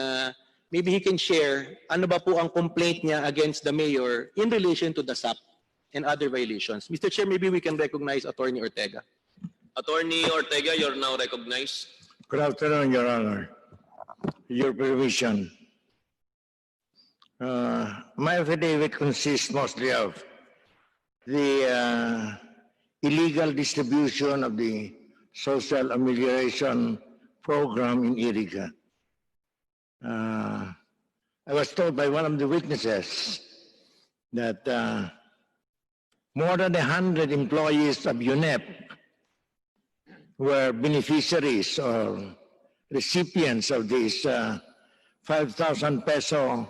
maybe he can share ano ba po ang complaint niya against the mayor in relation to the SAP and other violations. Mr. Chair, maybe we can recognize Attorney Ortega. Attorney Ortega, you're now recognized. Good afternoon, Your Honor. Your permission. My affidavit consists mostly of the illegal distribution of the Social Amelioration Program in Iriga. I was told by one of the witnesses that more than 100 employees of UNEP were beneficiaries or recipients of this 5,000 peso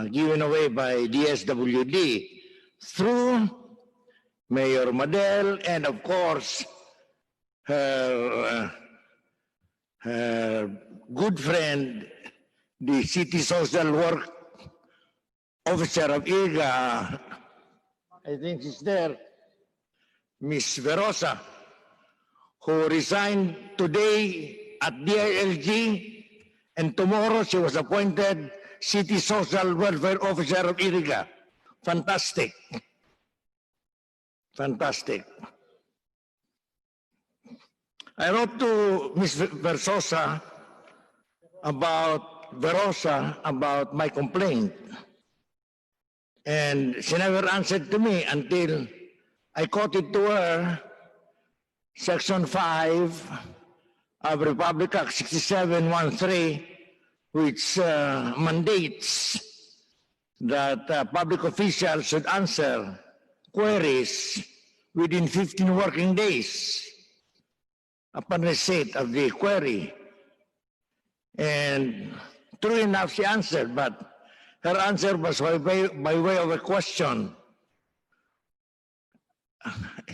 given away by DSWD through Mayor Madel and of course her good friend, the City Social Work Officer of Iriga, I think she's there, Miss Verosa, who resigned today at DILG, and tomorrow she was appointed City Social Welfare Officer of Iriga. Fantastic. Fantastic. I wrote to Ms. Verosa about my complaint, and she never answered to me until I quoted to her Section 5 of Republic Act 6713, which mandates that public officials should answer queries within 15 working days upon receipt of the query. And true enough, she answered, but her answer was by way of a question.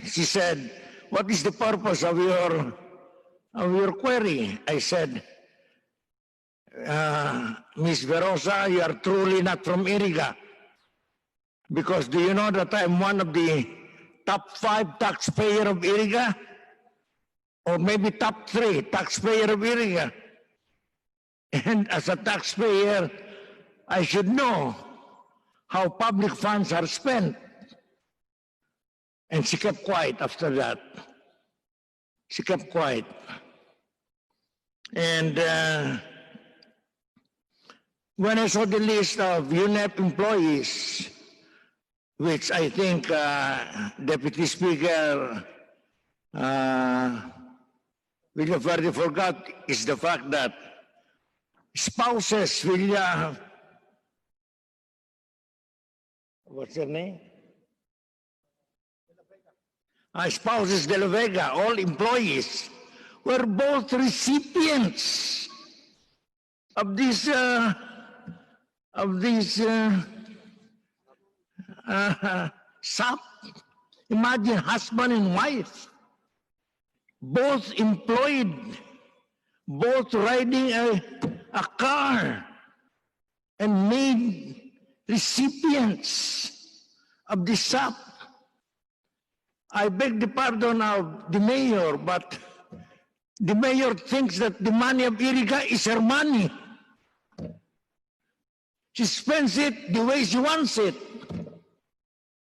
She said, "What is the purpose of your query?" I said, "Ms. Verosa, you are truly not from Iriga, because do you know that I'm one of the top 5 taxpayer of Iriga? Or maybe top 3 taxpayer of Iriga. And as a taxpayer, I should know how public funds are spent." And she kept quiet after that. She kept quiet. And when I saw the list of UNEP employees, which I think Deputy Speaker Villafuerte forgot, is the fact that spouses what's her name? Spouses de la Vega, all employees, were both recipients of this SAP. Imagine husband and wife, both employed, both riding a car, and made recipients of the SAP. I beg the pardon of the mayor, but the mayor thinks that the money of Iriga is her money. She spends it the way she wants it.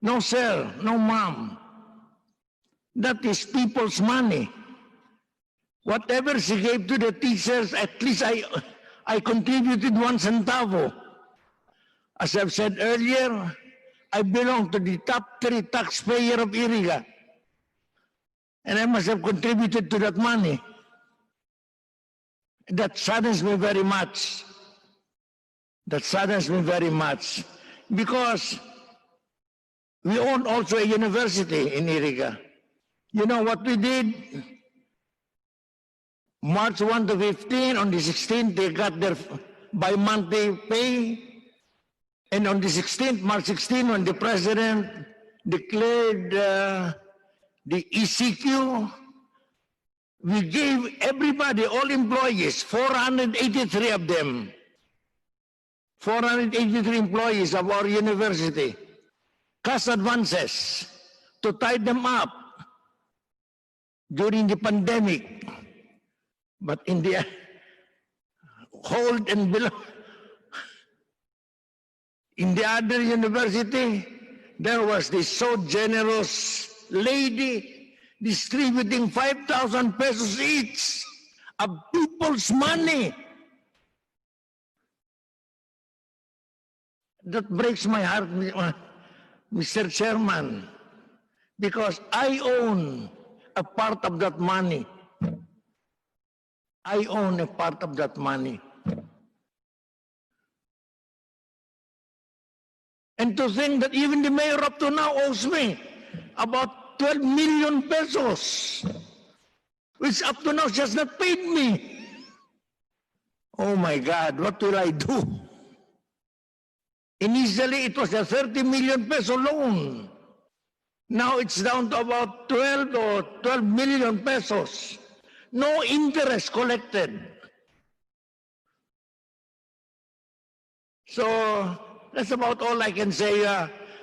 No, sir, no, ma'am. That is people's money. Whatever she gave to the teachers, at least I contributed 1 centavo. As I've said earlier, I belong to the top 3 taxpayer of Iriga. And I must have contributed to that money. That saddens me very much. That saddens me very much. Because we own also a university in Iriga. You know what we did? March 1 to 15, on the 16th, they got their bi-monthly pay. And on the 16th, March 16, when the president declared the ECQ, we gave everybody, all employees, 483 of them, 483 employees of our university, cash advances to tie them up during the pandemic. But in the hold and below, in the other university, there was this so generous lady distributing 5,000 pesos each of people's money. That breaks my heart, Mr. Chairman, because I own a part of that money. I own a part of that money. And to think that even the mayor up to now owes me about 12 million pesos, which up to now she has not paid me. Oh my God, what will I do? Initially, it was a 30 million peso loan. Now it's down to about 12 or 12 million pesos. No interest collected. So that's about all I can say,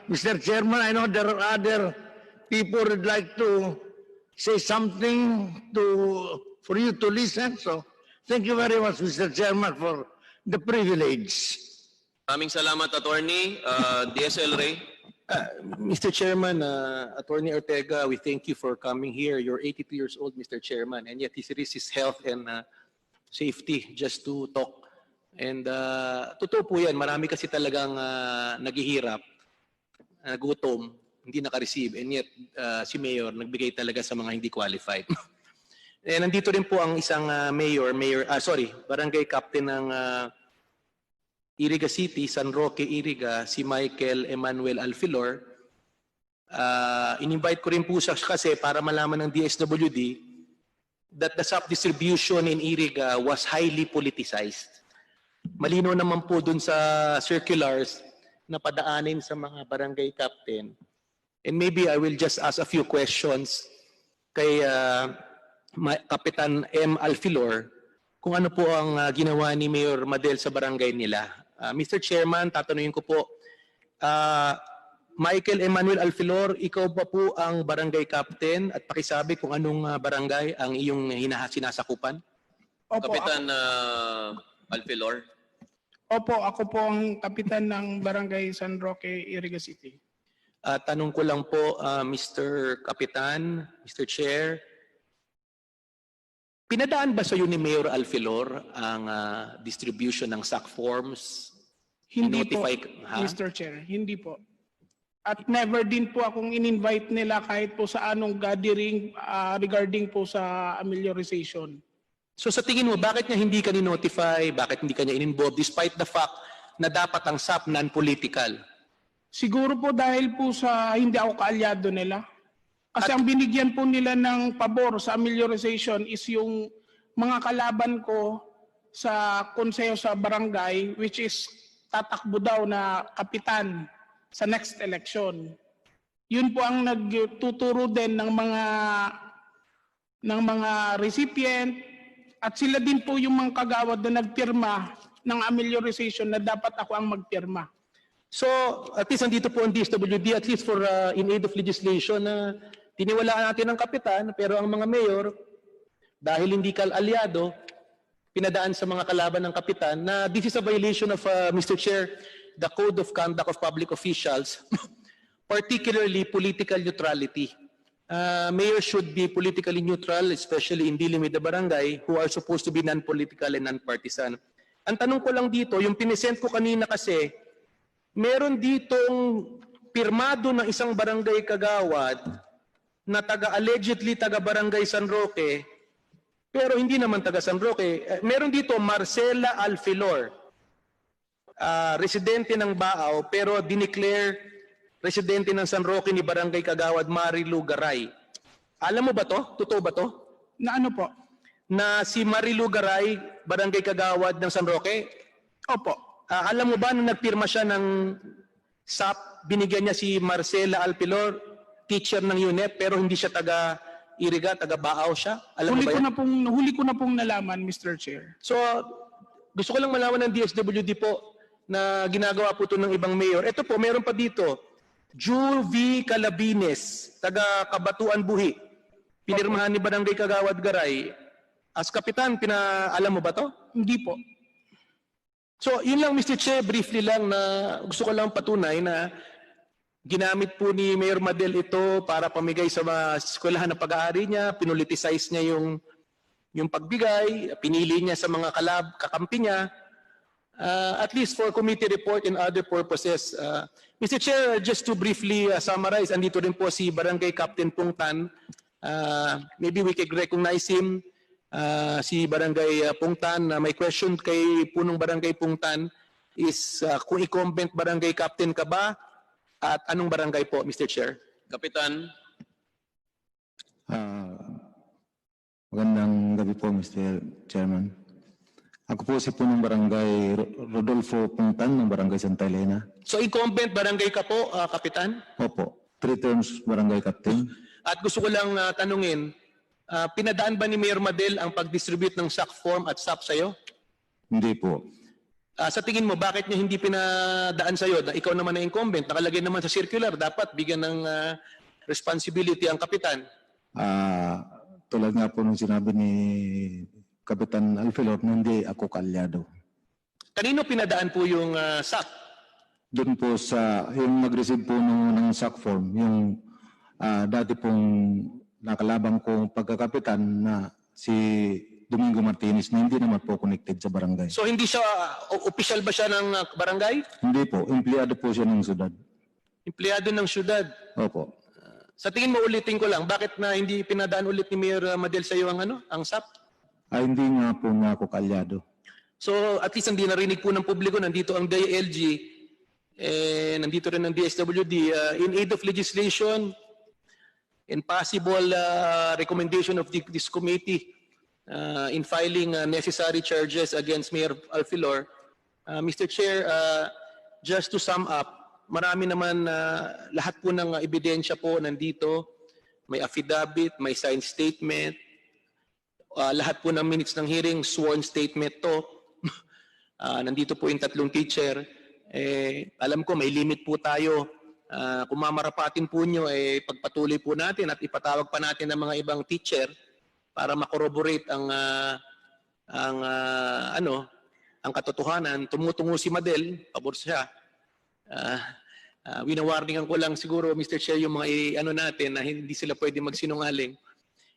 Mr. Chairman. I know there are other people who'd like to say something for you to listen. So thank you very much, Mr. Chairman, for the privilege. Maraming salamat, Attorney. LRay. Mr. Chairman, Attorney Ortega, we thank you for coming here. You're 82 years old, Mr. Chairman, and yet he risks his health and safety just to talk. And totoo po yan, marami kasi talagang naghihirap, nagutom, hindi naka-receive, and yet si Mayor nagbigay talaga sa mga hindi qualified. And nandito rin po ang isang barangay captain ng Iriga City, San Roque, Iriga, si Michael Adel Alfelor. In-invite ko rin po siya kasi para malaman ng DSWD that the SAP distribution in Iriga was highly politicized. Malino naman po dun sa circulars na padaanin sa mga barangay captain. And maybe I will just ask a few questions kay Kapitan M. Alfelor kung ano po ang ginawa ni Mayor Madel sa barangay nila. Mr. Chairman, tatanungin ko po, Michael Adel Alfelor, ikaw ba po ang barangay captain at pakisabi kung anong barangay ang iyong sinasakupan? Opo, Kapitan Alfelor. Opo, ako po ang kapitan ng Barangay San Roque, Iriga City. Tanong ko lang po, Mr. Kapitan, Mr. Chair, pinadaan ba sa iyo ni Mayor Alfelor ang distribution ng SAC forms? Hindi po, Mr. Chair, hindi po. At never din po akong in-invite nila kahit po sa anong gathering regarding po sa amelioration. So sa tingin mo, bakit niya hindi ka ni-notify? Bakit hindi ka niya in-involve despite the fact na dapat ang SAP non-political? Siguro po dahil po sa hindi ako kaalyado nila. Kasi ang binigyan po nila ng pabor sa amelioration is yung mga kalaban ko sa konseho sa barangay, which is tatakbo daw na kapitan sa next election. Yun po ang nagtuturo din ng mga recipient at sila din po yung mga kagawad na nagpirma ng amelioration na dapat ako ang magpirma. So, at least nandito po ang DSWD, at least for in aid of legislation na tiniwalaan natin ng kapitan, pero ang mga mayor, dahil hindi aliado, pinadaan sa mga kalaban ng kapitan na this is a violation of, Mr. Chair, the Code of Conduct of Public Officials, particularly political neutrality. mayors should be politically neutral, especially in dealing with the barangay who are supposed to be non-political and non-partisan. Ang tanong ko lang dito, yung pinesent ko kanina kasi, meron ditong pirmado ng isang barangay kagawad na allegedly taga-barangay San Roque, pero hindi naman taga San Roque. Meron dito Marcela Alfelor, residente ng Baaw, pero dineclare residente ng San Roque ni Barangay Kagawad Marilu Garay. Alam mo ba to? Totoo ba to? Na ano po? Na si Marilu Garay, Barangay Kagawad ng San Roque? Opo. Alam mo ba na nagpirma siya ng SAP, binigyan niya si Marcela Alfelor, teacher ng UNEP, pero hindi siya taga Iriga, taga Baaw siya? Alam mo ba yan? Huli ko na pong nalaman, Mr. Chair. So, gusto ko lang malaman ng DSWD po na ginagawa po ito ng ibang mayor. Ito po, meron pa dito, Jul V. Calabines, taga Kabatuan Buhi. Pinirmahan ni Barangay Kagawad Garay. As kapitan, alam mo ba to? Hindi po. So, yun lang Mr. Chair, briefly lang na gusto ko lang patunay na ginamit po ni Mayor Madel ito para pamigay sa mga eskwelahan na pag-aari niya, pinuliticize niya yung pagbigay, pinili niya sa mga kakampi niya, at least for committee report and other purposes. Mr. Chair, just to briefly summarize, andito rin po si Barangay Captain Pungtan. Maybe we can recognize him. Si Barangay Pungtan, may question kay punong Barangay Pungtan is kung i-comment Barangay Captain ka ba at anong barangay po, Mr. Chair? Kapitan. Magandang gabi po, Mr. Chairman. Ako po si punong Barangay Rodolfo Pungtan ng Barangay Santa Elena. So i-comment barangay ka po, Kapitan? Opo, 3 terms Barangay Captain. At gusto ko lang tanungin, pinadaan ba ni Mayor Madel ang pag-distribute ng SAC form at SAP sa'yo? Hindi po. Sa tingin mo, bakit niya hindi pinadaan sa'yo? Ikaw naman na incumbent, nakalagay naman sa circular, dapat bigyan ng responsibility ang Kapitan. Tulad nga po nung sinabi ni Kapitan Alfelor, hindi ako kalyado. Kanino pinadaan po yung SAC? Doon po sa, yung nag-receive po ng SAC form, yung dati pong nakalabang kong pagkakapitan na si Domingo Martinez na hindi naman po connected sa barangay. So hindi siya, official ba siya ng barangay? Hindi po, empleyado po siya ng syudad. Empleyado ng syudad? Opo. Sa tingin mo, ulitin ko lang, bakit na hindi pinadaan ulit ni Mayor Madel sa iyo ang SAP? Hindi nga po nga ako kalyado. So at least hindi narinig po ng publiko, nandito ang DILG, nandito rin ang DSWD, in aid of legislation and possible recommendation of this committee in filing necessary charges against Mayor Alfelor. Mr. Chair, just to sum up, marami naman lahat po ng ebidensya po nandito, may affidavit, may signed statement, lahat po ng minutes ng hearing, sworn statement to. Nandito po yung 3 teacher. Alam ko may limit po tayo. Kung mamarapatin po nyo, pagpatuloy po natin at ipatawag pa natin ng mga ibang teacher para makorroborate ang katotohanan. Tumutungo si Madel, pabor siya. Winawarningan ko lang siguro, Mr. Chair, yung mga natin na hindi sila pwede magsinungaling.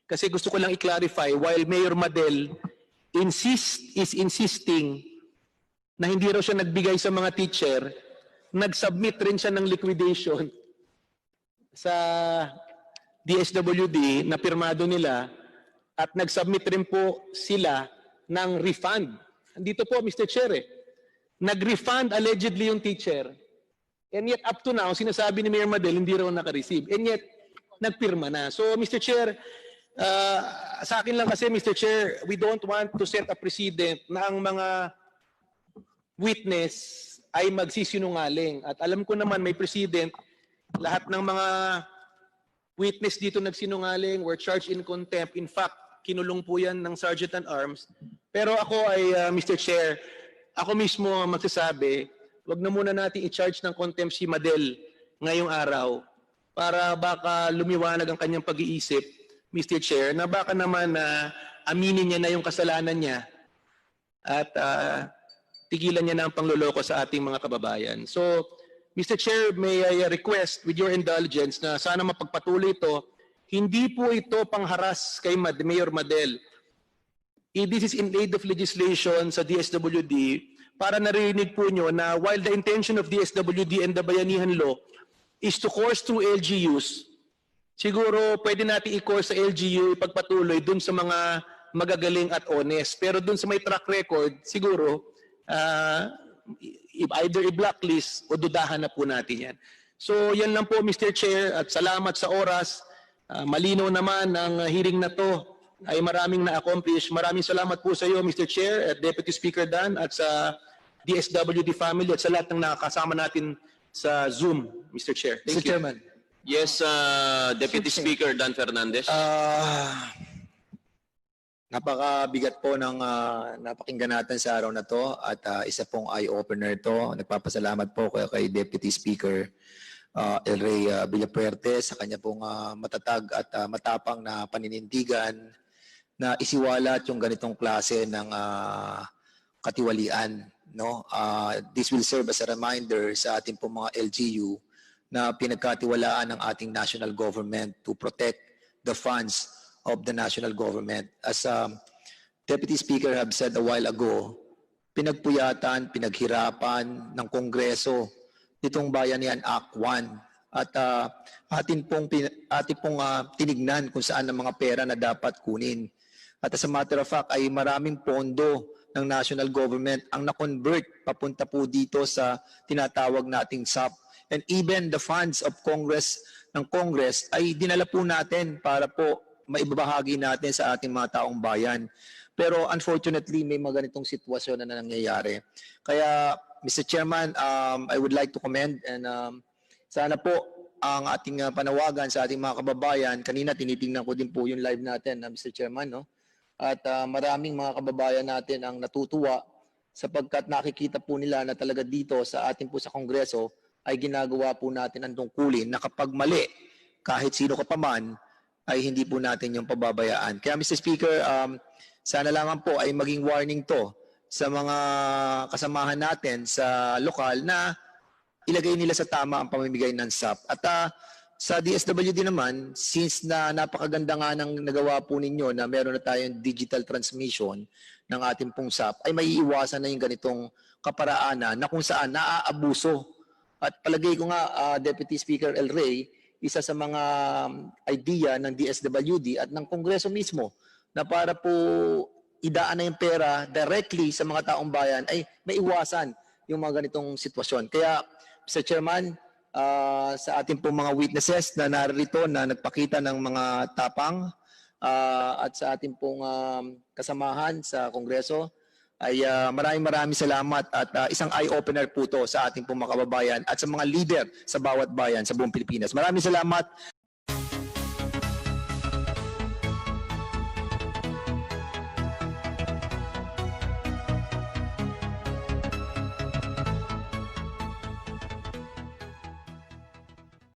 Kasi gusto ko lang i-clarify, while Mayor Madel is insisting na hindi raw siya nagbigay sa mga teacher, nag-submit rin siya ng liquidation sa DSWD na pirmado nila at nag-submit rin po sila ng refund. Dito po, Mr. Chair, nag-refund allegedly yung teacher. And yet up to now, sinasabi ni Mayor Madel, hindi raw naka-receive. And yet, nagpirma na. So, Mr. Chair, sa akin lang kasi, Mr. Chair, we don't want to set a precedent na ang mga witness ay magsisinungaling. At alam ko naman may precedent, lahat ng mga witness dito nagsinungaling, were charged in contempt. In fact, kinulong po yan ng Sergeant at Arms. Pero ako ay, Mr. Chair, ako mismo magsasabi, wag na muna natin i-charge ng contempt si Madel ngayong araw para baka lumiwanag ang kanyang pag-iisip, Mr. Chair, na baka naman aminin niya na yung kasalanan niya at tigilan niya na ang pangloloko sa ating mga kababayan. So, Mr. Chair, may I request with your indulgence na sana mapagpatuloy ito, Hindi po ito pangharas kay Mayor Madel. This is in aid of legislation sa DSWD para narinig po nyo na while the intention of DSWD and the Bayanihan Law is to course through LGUs, siguro pwede natin i-course sa LGU, ipagpatuloy dun sa mga magagaling at honest. Pero dun sa may track record, siguro, either i-blacklist o dudahan na po natin yan. So yan lang po Mr. Chair at salamat sa oras. Malinaw naman ang hearing na to ay maraming na-accomplish. Maraming salamat po sa iyo Mr. Chair at Deputy Speaker Dan at sa DSWD family at sa lahat ng nakakasama natin sa Zoom, Mr. Chair. Thank you. Chairman. Yes, Deputy Speaker Dan Fernandez. Napakabigat po ng napakinggan natin sa araw na to at isa pong eye-opener to. Nagpapasalamat po kay Deputy Speaker LRay Villafuerte sa kanya pong matatag at matapang na paninindigan na isiwalat yung ganitong klase ng katiwalian. No? This will serve as a reminder sa ating pong mga LGU na pinagkatiwalaan ng ating national government to protect the funds of the national government. As Deputy Speaker have said a while ago, pinagpuyatan, pinaghirapan ng Kongreso itong Bayanihan Act 1 at atin pong tinignan kung saan ang mga pera na dapat kunin. At as a matter of fact ay maraming pondo ng national government ang na-convert papunta po dito sa tinatawag nating SAP. And even the funds of Congress ay dinala po natin para po maibabahagi natin sa ating mga taong bayan. Pero unfortunately, may mga ganitong sitwasyon na nangyayari. Kaya, Mr. Chairman, I would like to commend and sana po ang ating panawagan sa ating mga kababayan. Kanina tinitingnan ko din po yung live natin, Mr. Chairman, no? At maraming mga kababayan natin ang natutuwa sapagkat nakikita po nila na talaga dito sa ating po sa Kongreso ay ginagawa po natin ang tungkulin na kapag mali, kahit sino ka pa man, ay hindi po natin yung pababayaan. Kaya Mr. Speaker, sana lamang po ay maging warning to sa mga kasamahan natin sa lokal na ilagay nila sa tama ang pamimigay ng SAP. At sa DSWD naman, since na napakaganda nga ng nagawa po ninyo na meron na tayong digital transmission ng ating pong SAP, ay maiiwasan na yung ganitong kaparaanan na kung saan naaabuso. At palagay ko nga, Deputy Speaker LRay, isa sa mga idea ng DSWD at ng Kongreso mismo na para po idaan na yung pera directly sa mga taong bayan ay maiwasan yung mga ganitong sitwasyon. Kaya, Mr. Chairman, sa ating pong mga witnesses na narito na nagpakita ng mga tapang at sa ating pong kasamahan sa Kongreso, ay maraming salamat at isang eye-opener po to sa ating pong mga kababayan at sa mga leader sa bawat bayan sa buong Pilipinas. Maraming salamat